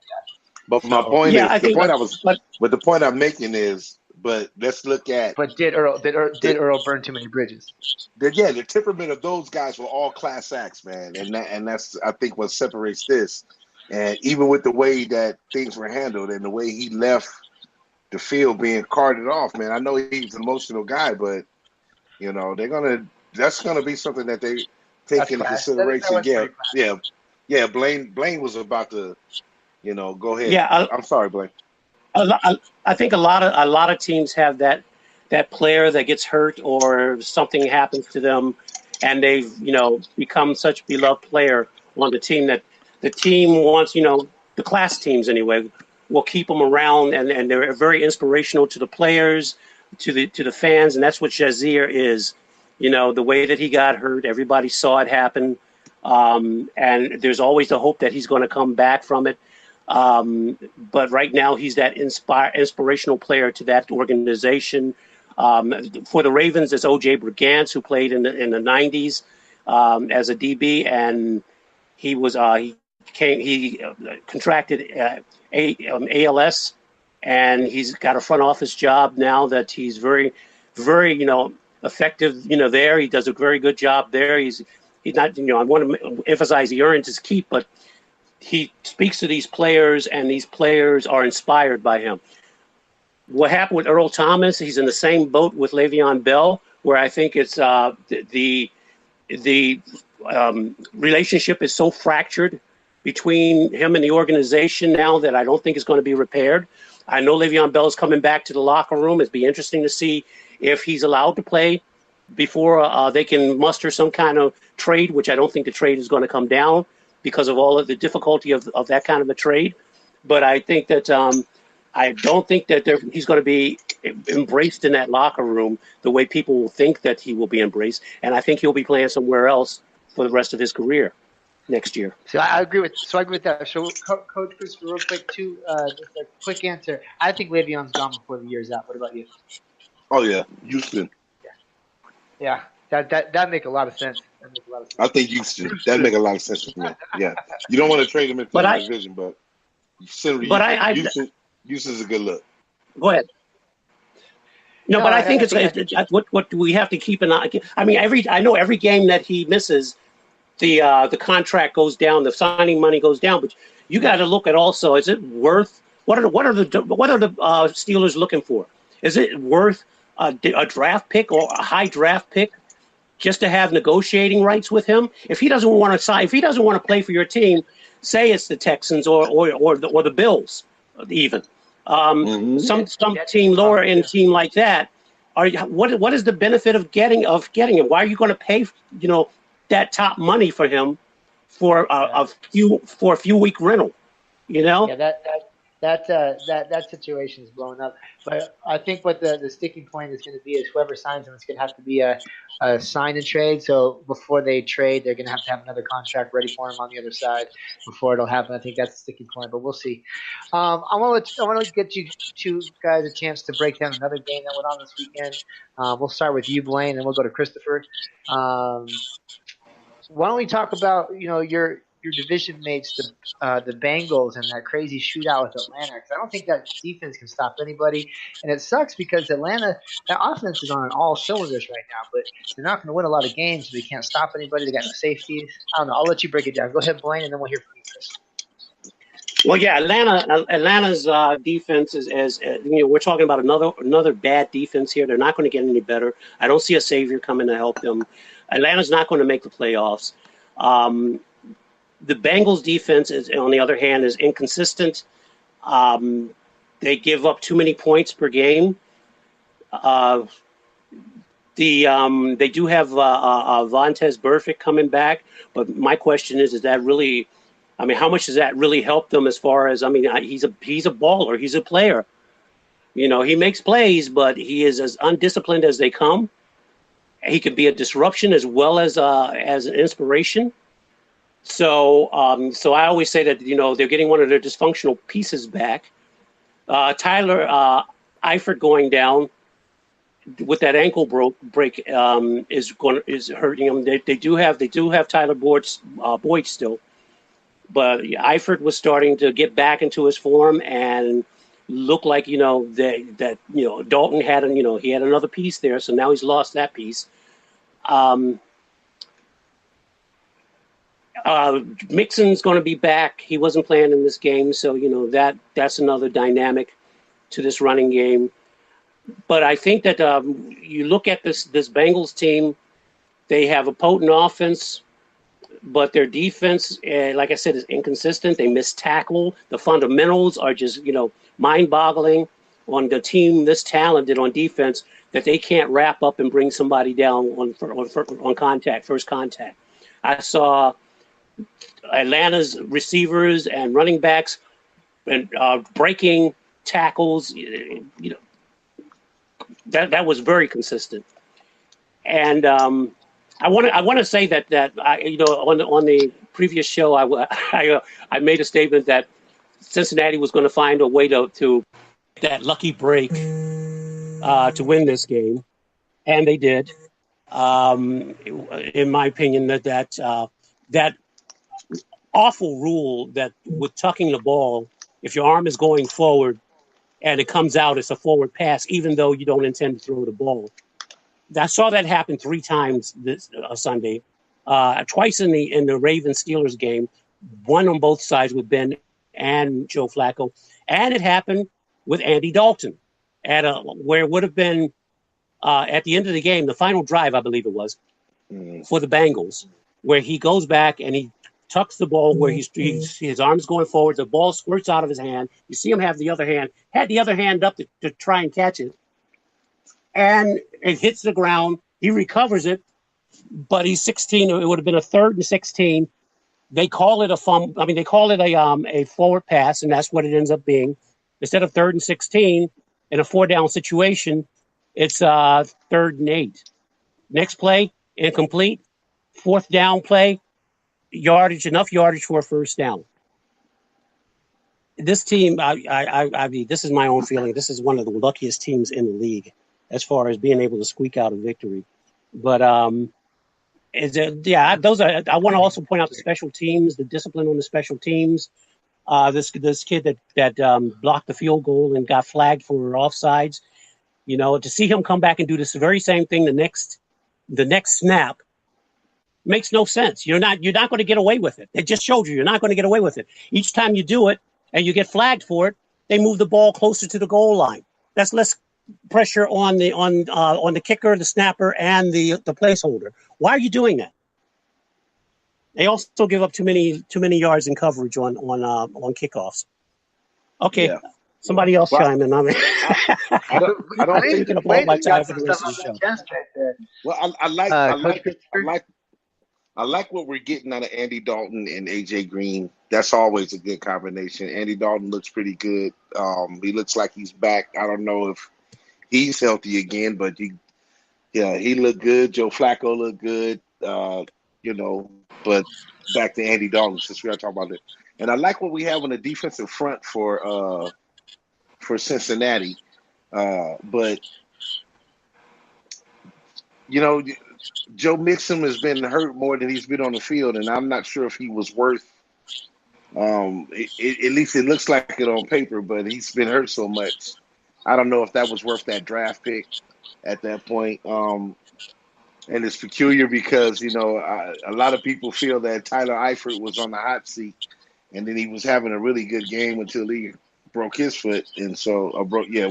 But that. my So, point Yeah, is I think. but the point I'm making is, but let's look at but did the, Earl burn too many bridges? the temperament of those guys were all class acts, man, and that's I think what separates this. And even with the way that things were handled and the way he left the field being carted off, man, I know he's an emotional guy, but that's gonna be something that they take That's into class. That consideration. was Yeah, pretty class. yeah. Blaine was about to, go ahead. Yeah, I'm sorry, Blaine. I think a lot of teams have that player that gets hurt or something happens to them, and they've become such a beloved player on the team that the team wants the class teams anyway will keep them around, and they're very inspirational to the players, to the fans, and that's what Shazier is. The way that he got hurt, everybody saw it happen, and there's always the hope that he's going to come back from it. But right now, he's that inspirational player to that organization. For the Ravens, it's O.J. Brigance, who played in the 90s as a DB, and he contracted ALS, and he's got a front office job now that he's very, very effective. There he does a very good job there. He's not I want to emphasize he earns his keep, but he speaks to these players, and these players are inspired by him. What happened with Earl Thomas? He's in the same boat with Le'Veon Bell, where I think it's the relationship is so fractured between him and the organization now that I don't think it's going to be repaired. I know Le'Veon Bell is coming back to the locker room. It'd be interesting to see if he's allowed to play before they can muster some kind of trade, which I don't think the trade is going to come down because of all of the difficulty of that kind of a trade. But I think that I don't think that he's going to be embraced in that locker room the way people will think that he will be embraced. And I think he'll be playing somewhere else for the rest of his career next year. So I agree with that. So Coach Christopher, real quick, just a quick answer. I think Le'Veon's gone before the year's out. What about you? Oh yeah, Houston. Yeah, that make a lot of sense. That make a lot of sense. I think Houston. That make a lot of sense to me. Yeah, you don't want to trade him into the division, but Houston's a good look. Go ahead. No, but I think what do we have to keep an eye? I mean, I know every game that he misses, the contract goes down, the signing money goes down. But you got to look at also, is it worth? What are the Steelers looking for? Is it worth a draft pick or a high draft pick just to have negotiating rights with him? If he doesn't want to sign, if he doesn't want to play for your team, say it's the Texans or the Bills, even some team lower end team like that. What is the benefit of getting him? Why are you going to pay that top money for him for a few week rental? Yeah, that situation is blown up. But I think what the sticking point is going to be is whoever signs him, it's going to have to be a sign and trade. So before they trade, they're going to have another contract ready for him on the other side before it'll happen. I think that's the sticking point, but we'll see. I want to get you two guys a chance to break down another game that went on this weekend. We'll start with you, Blayne, and we'll go to Christopher. Why don't we talk about your division mates, the Bengals, and that crazy shootout with Atlanta? Because I don't think that defense can stop anybody, and it sucks because Atlanta, that offense is on all cylinders right now, but they're not going to win a lot of games. They can't stop anybody. They got no safeties. I don't know. I'll let you break it down. Go ahead, Blayne, and then we'll hear from you, Chris. Well, yeah, Atlanta's defense is we're talking about another bad defense here. They're not going to get any better. I don't see a savior coming to help them. Atlanta's not going to make the playoffs. The Bengals defense on the other hand, is inconsistent. They give up too many points per game. They do have Vontaze Burfict coming back, but my question is that really? I mean, how much does that really help them as far as, he's a baller. He's a player. He makes plays, but he is as undisciplined as they come. He could be a disruption as well as an inspiration. So I always say that, they're getting one of their dysfunctional pieces back. Tyler Eifert going down with that ankle break is hurting them. They do have Tyler Boyd still. But Eifert was starting to get back into his form and look like that Dalton had he had another piece there, so now he's lost that piece. Mixon's going to be back. He wasn't playing in this game, so that's another dynamic to this running game. But I think that you look at this Bengals team, they have a potent offense. But their defense, like I said, is inconsistent. They miss tackle. The fundamentals are just, mind-boggling on the team this talented on defense that they can't wrap up and bring somebody down on contact, first contact. I saw Atlanta's receivers and running backs and breaking tackles. That was very consistent. And I want to say that on the previous show I made a statement that Cincinnati was going to find a way to that lucky break to win this game, and they did. In my opinion, that awful rule that with tucking the ball, if your arm is going forward and it comes out, it's a forward pass, even though you don't intend to throw the ball. I saw that happen 3 times this Sunday, twice in the Ravens-Steelers game, one on both sides with Ben and Joe Flacco, and it happened with Andy Dalton where it would have been at the end of the game, the final drive, I believe it was, for the Bengals, where he goes back and he tucks the ball where his arm's going forward, the ball squirts out of his hand. You see him had the other hand up to try and catch it. And it hits the ground. He recovers it, but he's 16. It would have been a 3rd and 16. They call it a fumble. They call it a forward pass, and that's what it ends up being. Instead of 3rd and 16 in a 4-down situation, it's 3rd and 8. Next play, incomplete. 4th down play, enough yardage for a first down. This team, this is my own feeling. This is one of the luckiest teams in the league as far as being able to squeak out a victory. But I want to also point out the special teams, the discipline on the special teams. This kid that blocked the field goal and got flagged for offsides. To see him come back and do this very same thing the next snap makes no sense. You're not going to get away with it. It just showed you're not going to get away with it. Each time you do it and you get flagged for it, they move the ball closer to the goal line. That's less pressure on the kicker, the snapper, and the placeholder. Why are you doing that? They also give up too many yards in coverage on kickoffs. Okay, Yeah. somebody else Well, chime in. I don't. I don't think. taking up all my Blayne's time got for some the stuff rest on of the that show. chest right there. Well, Coach Christopher? I like what we're getting out of Andy Dalton and AJ Green. That's always a good combination. Andy Dalton looks pretty good. He looks like he's back. I don't know if he's healthy again, but he looked good. Joe Flacco looked good. But back to Andy Dalton since we are talking about it. And I like what we have on the defensive front for Cincinnati. But Joe Mixon has been hurt more than he's been on the field, and I'm not sure if he was worth. At least it looks like it on paper, but he's been hurt so much. I don't know if that was worth that draft pick at that point. And it's peculiar because a lot of people feel that Tyler Eifert was on the hot seat, and then he was having a really good game until he broke his foot, and so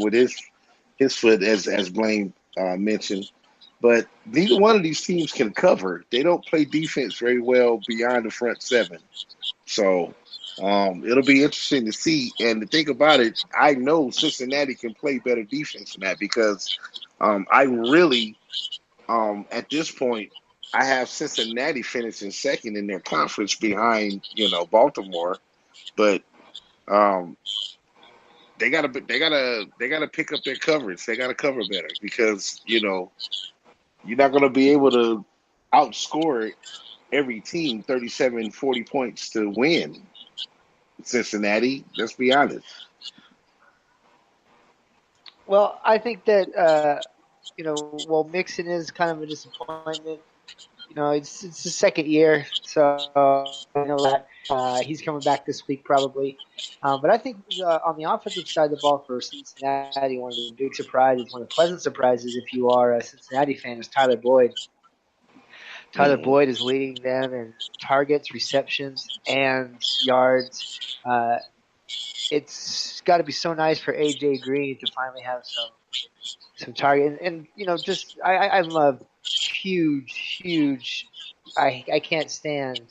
with his foot as Blayne mentioned. But neither one of these teams can cover. They don't play defense very well beyond the front seven. So it'll be interesting to see. And to think about it, I know Cincinnati can play better defense than that because I really, at this point, I have Cincinnati finishing second in their conference behind, Baltimore. But they gotta pick up their coverage. They gotta cover better because you're not going to be able to outscore every team 37, 40 points to win. Cincinnati, let's be honest. Well, I think that while Mixon is kind of a disappointment, it's his second year, so I know that he's coming back this week probably. But I think on the offensive side of the ball for Cincinnati, one of the big surprises, one of the pleasant surprises, if you are a Cincinnati fan, is Tyler Boyd. Tyler Boyd is leading them in targets, receptions, and yards. It's got to be so nice for AJ Green to finally have some target. And I'm a huge. I can't stand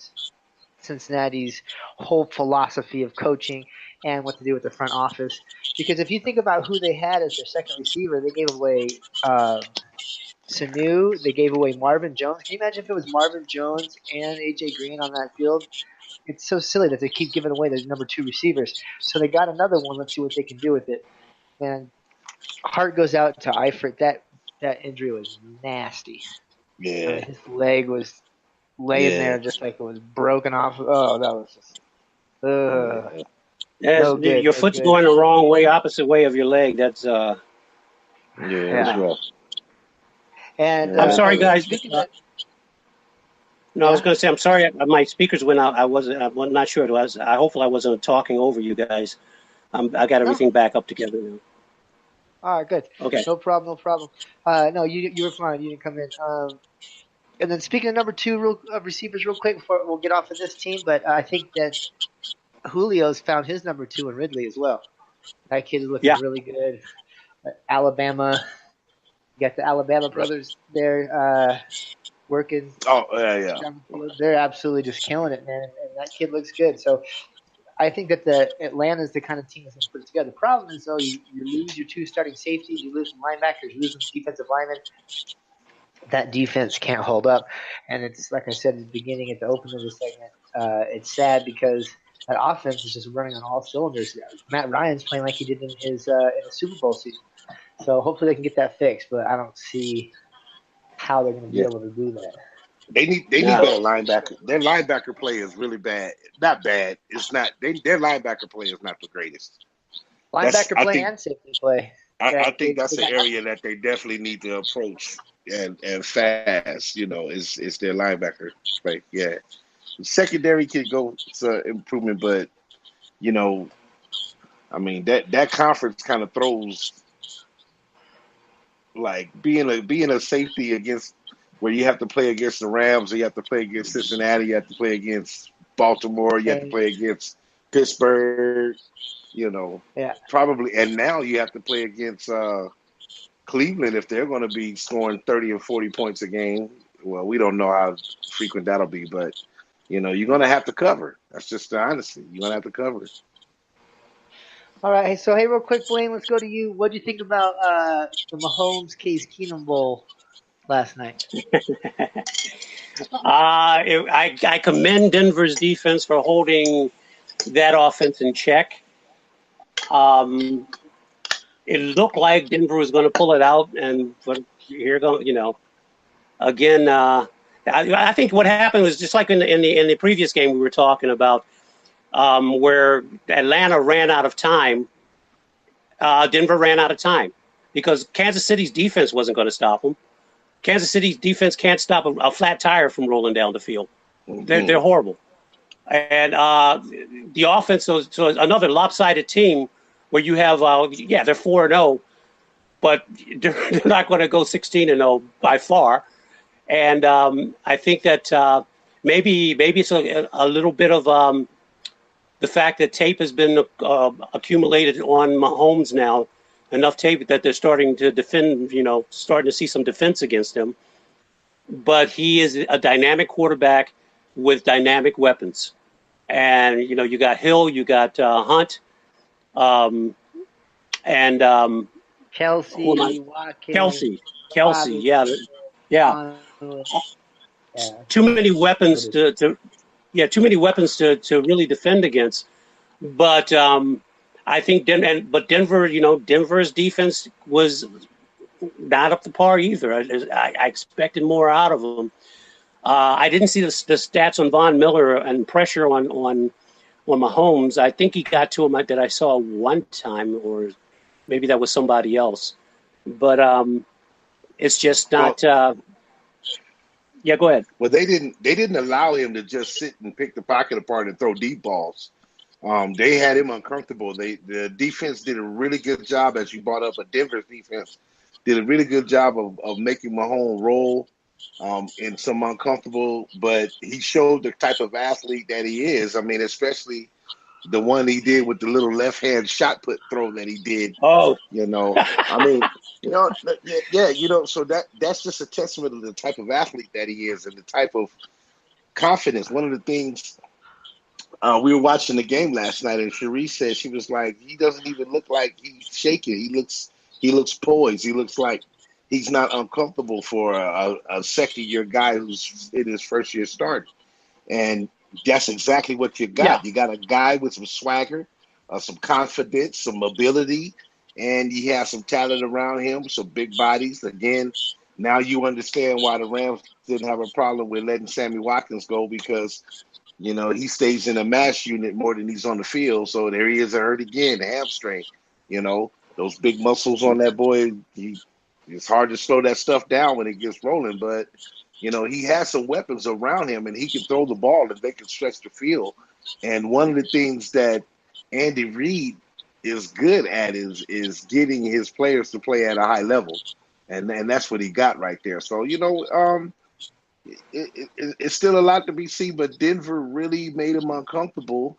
Cincinnati's whole philosophy of coaching and what to do with the front office. Because if you think about who they had as their second receiver, they gave away Sanu. They gave away Marvin Jones. Can you imagine if it was Marvin Jones and AJ Green on that field? It's so silly that they keep giving away their number two receivers. So they got another one. Let's see what they can do with it. And heart goes out to Eifert. That injury was nasty. Yeah. His leg was laying there just like it was broken off. Oh, that was just no good. Your foot's going the wrong way, opposite way of your leg. That's that's rough. And I'm sorry, guys. I was going to say I'm sorry. My speakers went out. I'm not sure it was. Hopefully I wasn't talking over you guys. I got everything back up together now. All right, good. Okay. No problem. No, you were fine. You didn't come in. And then speaking of number two receivers, real quick before we'll get off of this team, but I think that Julio's found his number two in Ridley as well. That kid is looking really good. Alabama, you got the Alabama brothers there working. Oh, yeah. They're absolutely just killing it, man. And that kid looks good. So I think that the Atlanta is the kind of team that's going to put it together. The problem is, though, you lose your two starting safeties, you lose some linebackers, you lose some defensive linemen. That defense can't hold up. And it's like I said at the beginning, at the opening of the segment, it's sad because that offense is just running on all cylinders. Matt Ryan's playing like he did in his Super Bowl season. So hopefully they can get that fixed, but I don't see how they're going to be able to do that. They need better linebacker. Their linebacker play is really bad. Not bad. It's not. Their linebacker play is not the greatest. Linebacker play and safety play. I think that's an area that they definitely need to approach and fast. Is their linebacker play. Yeah, the secondary could go to improvement, but that conference kind of throws like being a safety against. Where you have to play against the Rams, or you have to play against Cincinnati, you have to play against Baltimore, you have to play against Pittsburgh, probably. And now you have to play against Cleveland if they're going to be scoring 30 and 40 points a game. Well, we don't know how frequent that'll be, but, you're going to have to cover. That's just the honesty. You're going to have to cover. All right. So, hey, real quick, Blayne, let's go to you. What do you think about the Mahomes Case Keenum Bowl last night? I commend Denver's defense for holding that offense in check. It looked like Denver was going to pull it out, but here goes, again. I think what happened was just like in the previous game we were talking about, where Atlanta ran out of time. Denver ran out of time because Kansas City's defense wasn't going to stop them. Kansas City's defense can't stop a flat tire from rolling down the field. They're horrible. And the offense, so another lopsided team where you have, they're 4-0, but they're not going to go 16-0 by far. And I think that maybe it's a little bit of the fact that tape has been accumulated on Mahomes now, enough tape that they're starting to defend, starting to see some defense against him. But he is a dynamic quarterback with dynamic weapons. And, you got Hill, you got Hunt, and Kelsey, Watkins. Kelsey, yeah. Too many weapons to really defend against. But I think Denver, Denver's defense was not up to par either. I expected more out of them. I didn't see the stats on Von Miller and pressure on Mahomes. I think he got to him that I saw one time, or maybe that was somebody else. But it's just not. Yeah, go ahead. Well, they didn't allow him to just sit and pick the pocket apart and throw deep balls. They had him uncomfortable. The defense did a really good job, as you brought up. A Denver's defense did a really good job of making Mahomes roll in some uncomfortable. But he showed the type of athlete that he is. I mean, especially the one he did with the little left hand shot put throw that he did. Oh, I mean. So that's just a testament to the type of athlete that he is and the type of confidence. One of the things we were watching the game last night, and Cherie said she was like, he doesn't even look like he's shaking. He looks poised. He looks like he's not uncomfortable for a second-year guy who's in his first year start. And that's exactly what you got. Yeah. You got a guy with some swagger, some confidence, some mobility. And he has some talent around him, some big bodies. Again, now you understand why the Rams didn't have a problem with letting Sammy Watkins go, because, he stays in a mass unit more than he's on the field. So there he is hurt again, the hamstring. Those big muscles on that boy, it's hard to slow that stuff down when it gets rolling. But, he has some weapons around him, and he can throw the ball and they can stretch the field. And one of the things that Andy Reid is good at is getting his players to play at a high level, and that's what he got right there. So it's still a lot to be seen, but Denver really made him uncomfortable,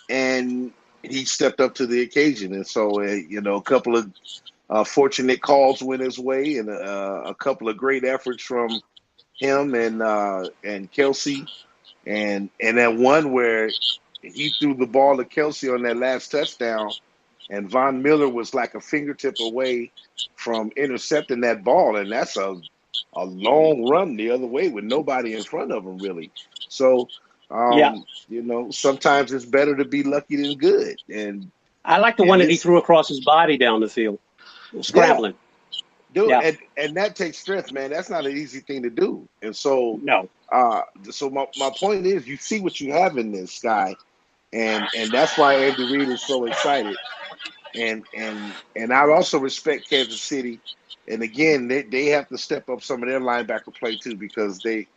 and he stepped up to the occasion. And so a couple of fortunate calls went his way, and a couple of great efforts from him and Kelsey, and that one where he threw the ball to Kelsey on that last touchdown, and Von Miller was like a fingertip away from intercepting that ball, and that's a long run the other way with nobody in front of him, really. So, sometimes it's better to be lucky than good. And I like the one that he threw across his body down the field, scrambling. Yeah. And that takes strength, man. That's not an easy thing to do. And so, so my point is, you see what you have in this guy. And that's why Andy Reid is so excited. And I also respect Kansas City. And again, they have to step up some of their linebacker play too, because they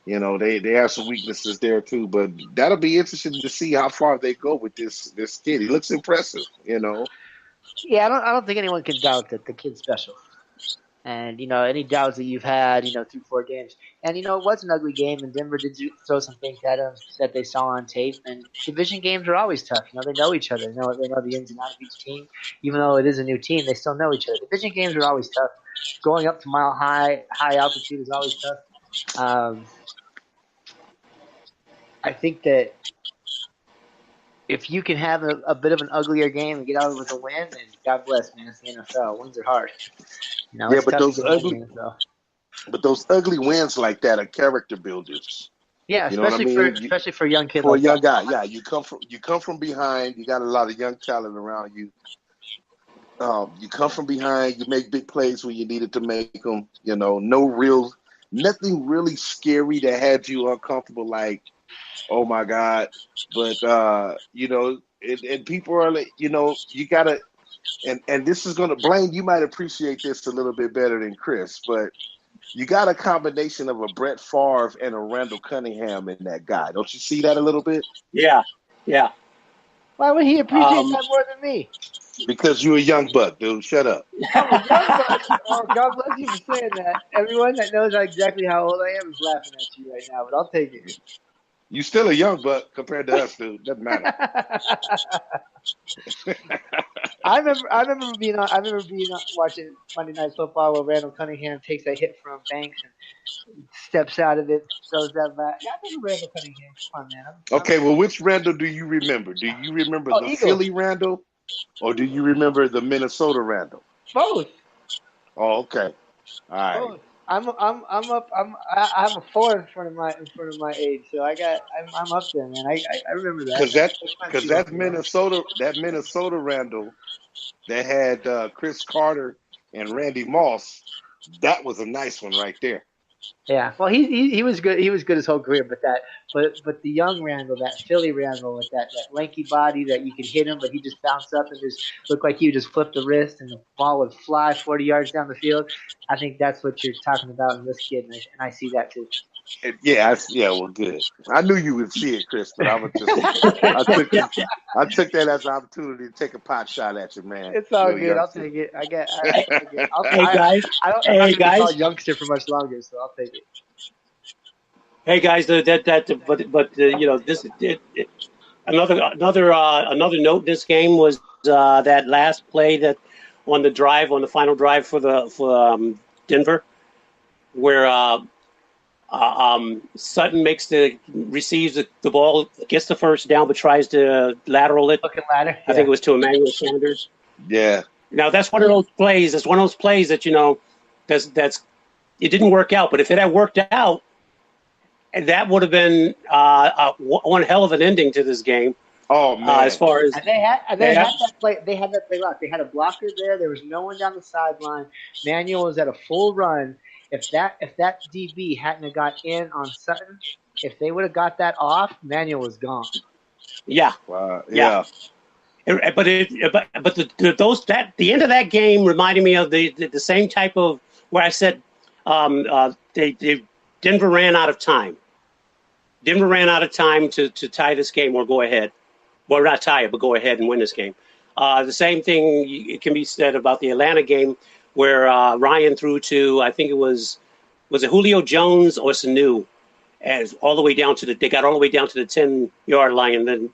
have some weaknesses there too. But that'll be interesting to see how far they go with this kid. He looks impressive, Yeah, I don't think anyone can doubt that the kid's special. And, any doubts that you've had, through 4 games. And, it was an ugly game, and Denver did throw some things at him that they saw on tape. And division games are always tough. They know each other. They know the ins and outs of each team. Even though it is a new team, they still know each other. Division games are always tough. Going up to high altitude is always tough. I think that if you can have a bit of an uglier game and get out with a win, then God bless, man. It's the NFL. Wins are hard. Yeah, It's but tough to get wins in the NFL. those ugly wins like that are character builders. Yeah, You know what I mean? especially for a young kid For like a young that. guy, yeah, you come from behind. You got a lot of young talent around you. You come from behind. You make big plays when you needed to make them. You know, nothing really scary that had you uncomfortable. Like, oh my God! But you know, and people are like, you know, you gotta. And this is gonna Blayne. You might appreciate this a little bit better than Chris, but you got a combination of a Brett Favre and a Randall Cunningham in that guy. Don't you see that a little bit? Yeah, yeah. Why would he appreciate that more than me? Because you're a young buck, dude. Shut up. I'm a young buck. Oh, God bless you for saying that. Everyone that knows exactly how old I am is laughing at you right now, but I'll take it. You still a young buck compared to us, dude. Doesn't matter. I remember being watching Monday Night Football where Randall Cunningham takes a hit from Banks and steps out of it, throws that back. Yeah, I remember Randall Cunningham. Come on, man. Okay, well, which Randall do you remember? Do you remember the Eagles. Philly Randall, or do you remember the Minnesota Randall? Both. Oh, okay. All right. Both. I have a 4 in front of my age, so I'm up there, man. I remember that. Because that Minnesota Randall that had Chris Carter and Randy Moss, that was a nice one right there. Yeah, well, he was good. He was good his whole career, but the young Randall, that Philly Randall with that lanky body that you could hit him, but he just bounced up and just looked like he would just flip the wrist and the ball would fly 40 yards down the field. I think that's what you're talking about in this kid, and I see that too. Well, good. I knew you would see it, Chris, but I took that as an opportunity to take a pot shot at you, man. It's all good. I'll take it. Hey guys. I'm not going to be called youngster for much longer, so I'll take it. Hey guys, you know, another note in this game was that last play that on the final drive for Denver, where Sutton receives the ball, gets the first down, but tries to lateral it. Ladder. I think it was to Emmanuel Sanders. Yeah. Now that's one of those plays. It's one of those plays that, you know, that's it didn't work out. But if it had worked out, that would have been one hell of an ending to this game. Oh man! As far as they had that play locked. They had a blocker there. There was no one down the sideline. Manuel was at a full run. If that DB hadn't have got in on Sutton, if they would have got that off, Manuel was gone. Yeah. Wow. Yeah. But the end of that game reminded me of the same type of where I said Denver ran out of time. Denver ran out of time to tie this game or go ahead. Well, not tie it, but go ahead and win this game. The same thing can be said about the Atlanta game where Ryan threw to, I think it was it Julio Jones or Sanu, as all the way down to they got all the way down to the 10-yard line, and then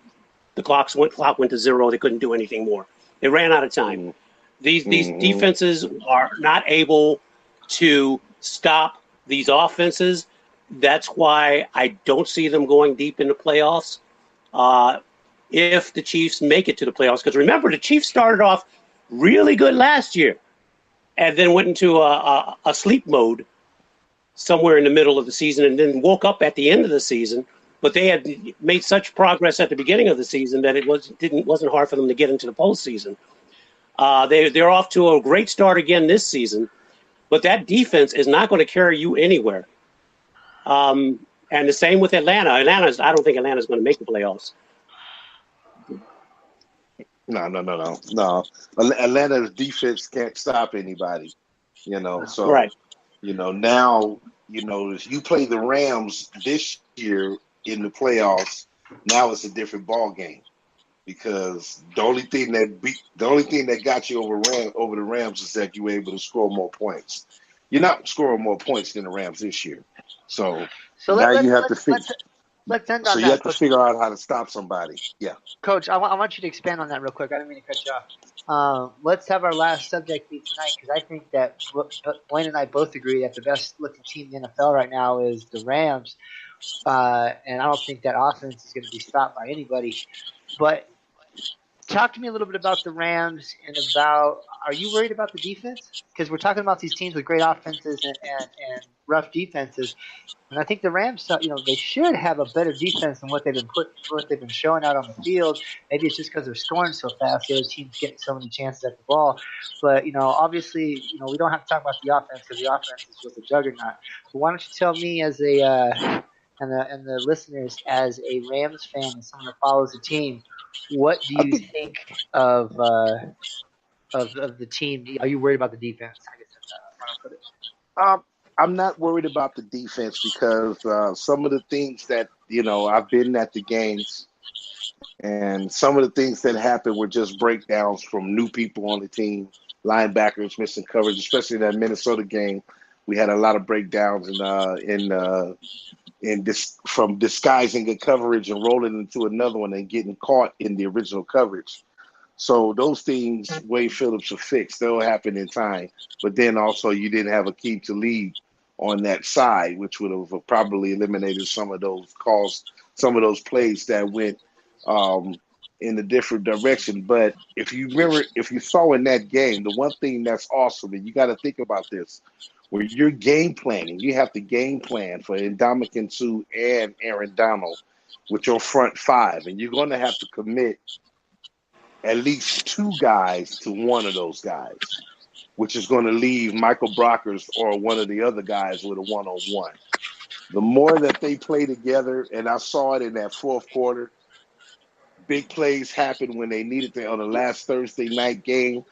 the clock went to 0. They couldn't do anything more. They ran out of time. These defenses are not able to stop these offenses. That's why I don't see them going deep in the playoffs if the Chiefs make it to the playoffs. Because remember, the Chiefs started off really good last year and then went into a sleep mode somewhere in the middle of the season and then woke up at the end of the season. But they had made such progress at the beginning of the season that it wasn't hard for them to get into the postseason. They're off to a great start again this season, but that defense is not going to carry you anywhere. And the same with Atlanta. I don't think Atlanta's going to make the playoffs. No. Atlanta's defense can't stop anybody, you know. So, right. You know, now, you know, if you play the Rams this year in the playoffs, now it's a different ball game because the only thing that got you over the Rams is that you were able to score more points. You're not scoring more points than the Rams this year. So now you have to figure. Let's end on so that. You have to figure out how to stop somebody. Yeah. Coach, I want you to expand on that real quick. I didn't mean to cut you off. Let's have our last subject be tonight because I think that Blayne and I both agree that the best looking team in the NFL right now is the Rams. And I don't think that offense is going to be stopped by anybody. But talk to me a little bit about the Rams and about, are you worried about the defense? Because we're talking about these teams with great offenses and rough defenses. And I think the Rams, they should have a better defense than what they've been showing out on the field. Maybe it's just because they're scoring so fast. The other team's getting so many chances at the ball. But obviously, we don't have to talk about the offense because the offense is just a juggernaut. But why don't you tell me as and the listeners as a Rams fan and someone that follows the team, what do I you think think of the team? Are you worried about the defense? I guess that's how I want to put it. I'm not worried about the defense because some of the things that I've been at the games, and some of the things that happened were just breakdowns from new people on the team, linebackers missing coverage, especially in that Minnesota game. We had a lot of breakdowns from disguising a coverage and rolling into another one and getting caught in the original coverage. So those things, Wade Phillips will fix. They'll happen in time. But then also you didn't have a key to lead on that side, which would have probably eliminated some of those calls, some of those plays that went in a different direction. But if you remember, if you saw in that game, the one thing that's awesome, and you got to think about this, where you're game planning, you have to game plan for Ndamukong Suh and Aaron Donald with your front five, and you're going to have to commit at least two guys to one of those guys, which is going to leave Michael Brockers or one of the other guys with a one-on-one. The more that they play together, and I saw it in that fourth quarter, big plays happen when they needed to on the last Thursday night game.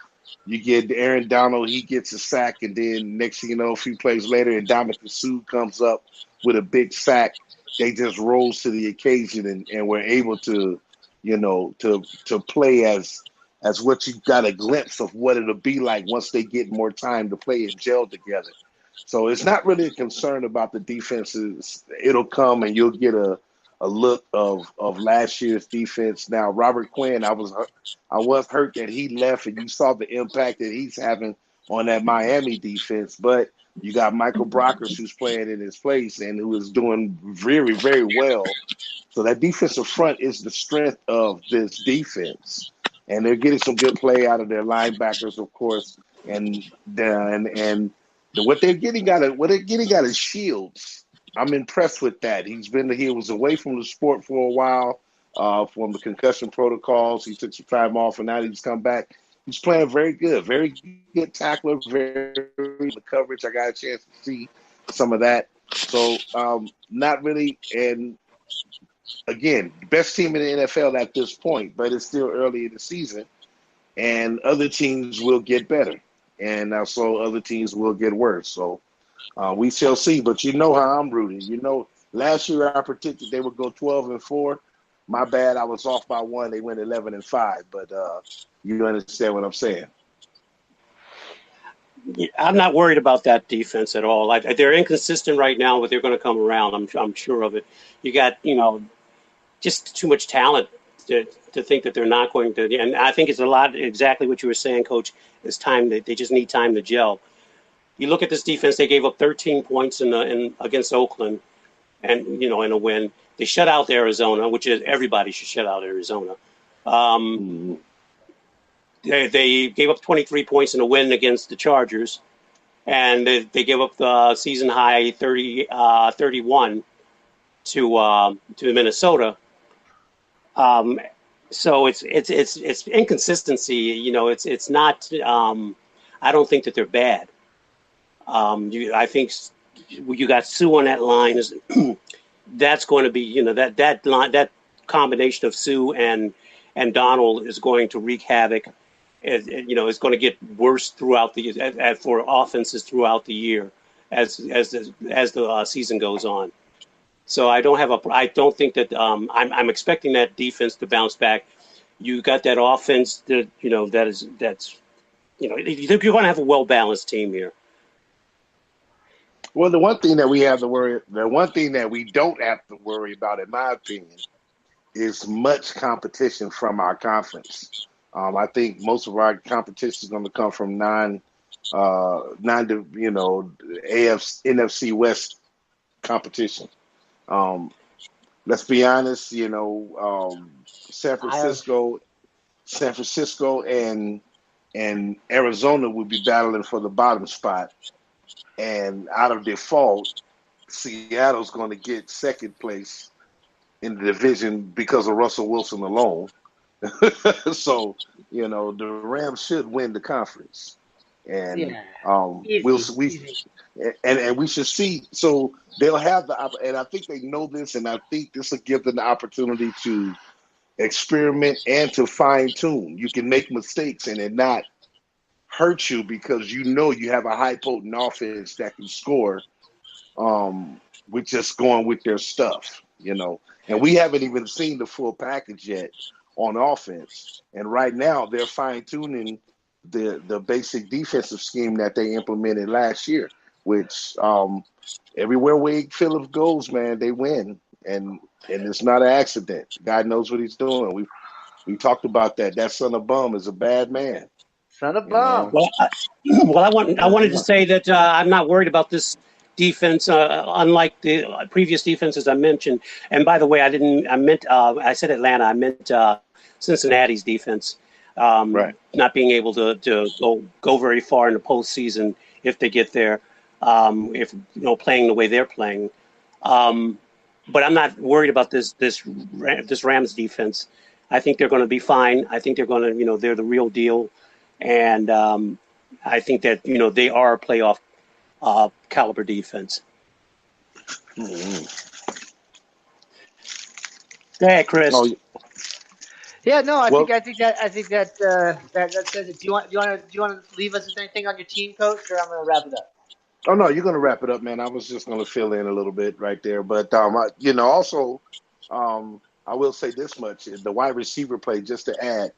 You get Aaron Donald, he gets a sack, and then next thing you know, a few plays later, and Ndamukong Suh comes up with a big sack. They just rose to the occasion and were able to, to play as what you got a glimpse of what it'll be like once they get more time to play and gel together. So it's not really a concern about the defenses. It'll come and you'll get a look of last year's defense. Now, Robert Quinn, I was hurt that he left, and you saw the impact that he's having on that Miami defense. But you got Michael Brockers, who's playing in his place and who is doing very, very well. So that defensive front is the strength of this defense, and they're getting some good play out of their linebackers, of course, and what they're getting out of Shields. I'm impressed with that. He was away from the sport for a while, from the concussion protocols. He took some time off, and now he's come back. He's playing very good tackler, very good coverage. I got a chance to see some of that. So not really, and again, best team in the NFL at this point, but it's still early in the season, and other teams will get better, and also other teams will get worse. So we shall see, but you know how I'm rooting. Last year I predicted they would go 12-4. My bad, I was off by one. They went 11-5, but you understand what I'm saying. I'm not worried about that defense at all. They're inconsistent right now, but they're going to come around. I'm sure of it. You got, just too much talent to think that they're not going to. And I think it's a lot exactly what you were saying, Coach. It's time that they just need time to gel. You look at this defense; they gave up 13 points against Oakland, and in a win. They shut out Arizona, which is everybody should shut out Arizona. They gave up 23 points in a win against the Chargers, and they gave up the season high 31 to Minnesota. So it's inconsistency. It's not. I don't think that they're bad. I think you got Sue on that line. That's going to be that line, that combination of Sue and Donald is going to wreak havoc. It's going to get worse throughout for offenses throughout the year as the season goes on. So I don't think that I'm expecting that defense to bounce back. You got that offense that you're going to have a well balanced team here. Well, the one thing that we don't have to worry about, in my opinion, is much competition from our conference. I think most of our competition is going to come from NFC West competition. Um, let's be honest, San I have Francisco, and Arizona would be battling for the bottom spot, and out of default, Seattle's going to get second place in the division because of Russell Wilson alone. So, the Rams should win the conference, and yeah, we'll easy, we easy. and we should see. So they'll have and I think they know this, and I think this will give them the opportunity to experiment and to fine tune. You can make mistakes and it not hurt you because you have a high potent offense that can score with just going with their stuff. And we haven't even seen the full package yet on offense. And right now they're fine tuning the basic defensive scheme that they implemented last year, which everywhere Wade Phillips goes, man, they win. And it's not an accident. God knows what he's doing. We talked about that. That son of bum is a bad man. Son of You know. bum. I wanted to say that I'm not worried about this defense, unlike the previous defenses I mentioned. And by the way, I said Atlanta. I meant Cincinnati's defense, Right. not being able to go very far in the postseason if they get there, if playing the way they're playing. But I'm not worried about this Rams defense. I think they're going to be fine. I think they're going to, they're the real deal, and I think that they are a playoff caliber defense. Mm-hmm. Go ahead, Chris. Oh, Yeah, no, I well, think that says it. Do you want to leave us with anything on your team, coach, or I'm going to wrap it up? oh no, you're gonna wrap it up, man. I was just gonna fill in a little bit right there, but also, I will say this much: the wide receiver play. Just to add,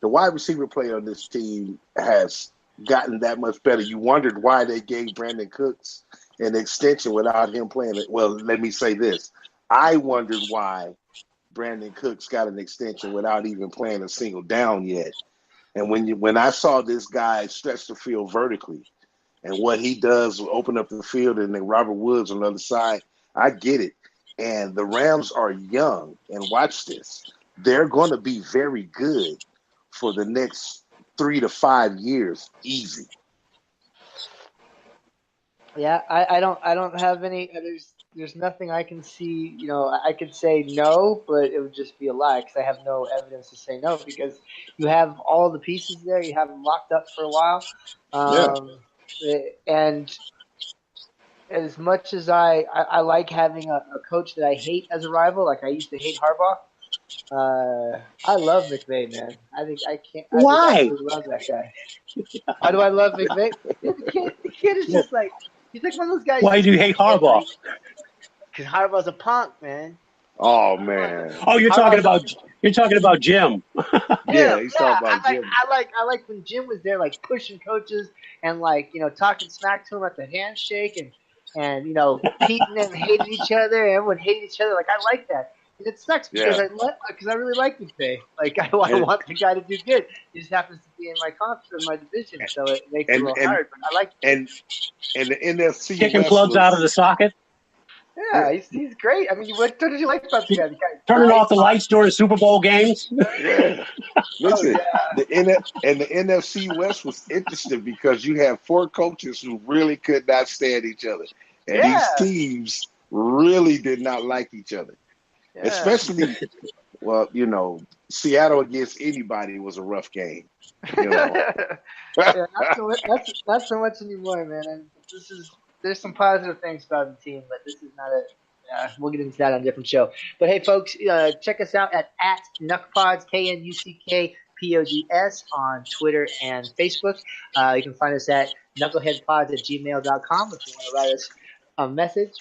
the wide receiver play on this team has gotten that much better. You wondered why they gave Brandon Cooks an extension without him playing it. Well, let me say this: I wondered why Brandon Cooks got an extension without even playing a single down yet. And when I saw this guy stretch the field vertically and what he does open up the field and then Robert Woods on the other side, I get it. And the Rams are young, and watch this. They're going to be very good for the next 3 to 5 years, easy. Yeah, I don't have any. There's nothing I can see. I could say no, but it would just be a lie because I have no evidence to say no because you have all the pieces there. You have them locked up for a while, Yeah. and as much as I like having a coach that I hate as a rival, like I used to hate Harbaugh. I love McVay, man. I just Why? absolutely love that guy. Why do I love McVay? The kid is just like he's like one of those guys. Why do you hate Harbaugh? Because Harbaugh's a punk, man. Oh, Harbaugh's man. Oh, you're talking about Jim. Yeah, Jim. he's Yeah, talking about Jim. I like when Jim was there, like pushing coaches and like talking smack to him at the handshake and Pete and them hated each other. Everyone hated each other. Like I like that. And it sucks because Yeah. I really like McVay. Like I And want the guy to do good. He just happens to be in my conference, in my division, so it makes it a and little and hard. But I like. and and the NFC Kicking West plugs out of was the socket, Yeah, he's great. I mean, what did you like about the guy? The guy's turning nice. off the lights during Super Bowl games. yeah. Oh Listen, yeah, the NFC West was interesting because you have four coaches who really could not stand each other, and these yeah, teams really did not like each other. yeah. Especially, well, Seattle against anybody was a rough game. Yeah, not so much anymore, man. And there's some positive things about the team, but this is not a. We'll get into that on a different show. But hey, folks, check us out at @Knuckpods KNUCKPODS on Twitter and Facebook. You can find us at knuckleheadpods@gmail.com if you want to write us a message.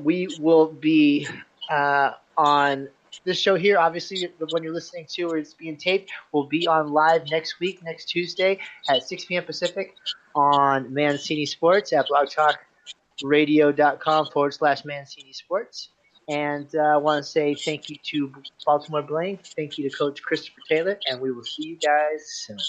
We will be on this show here. Obviously, when you're listening to or it's being taped, we'll be on live next week, next Tuesday at 6 p.m. Pacific on Mancini Sports at blogtalkradio.com/Mancini Sports. And I want to say thank you to Baltimore Blayne. Thank you to Coach Christopher Taylor. And we will see you guys soon.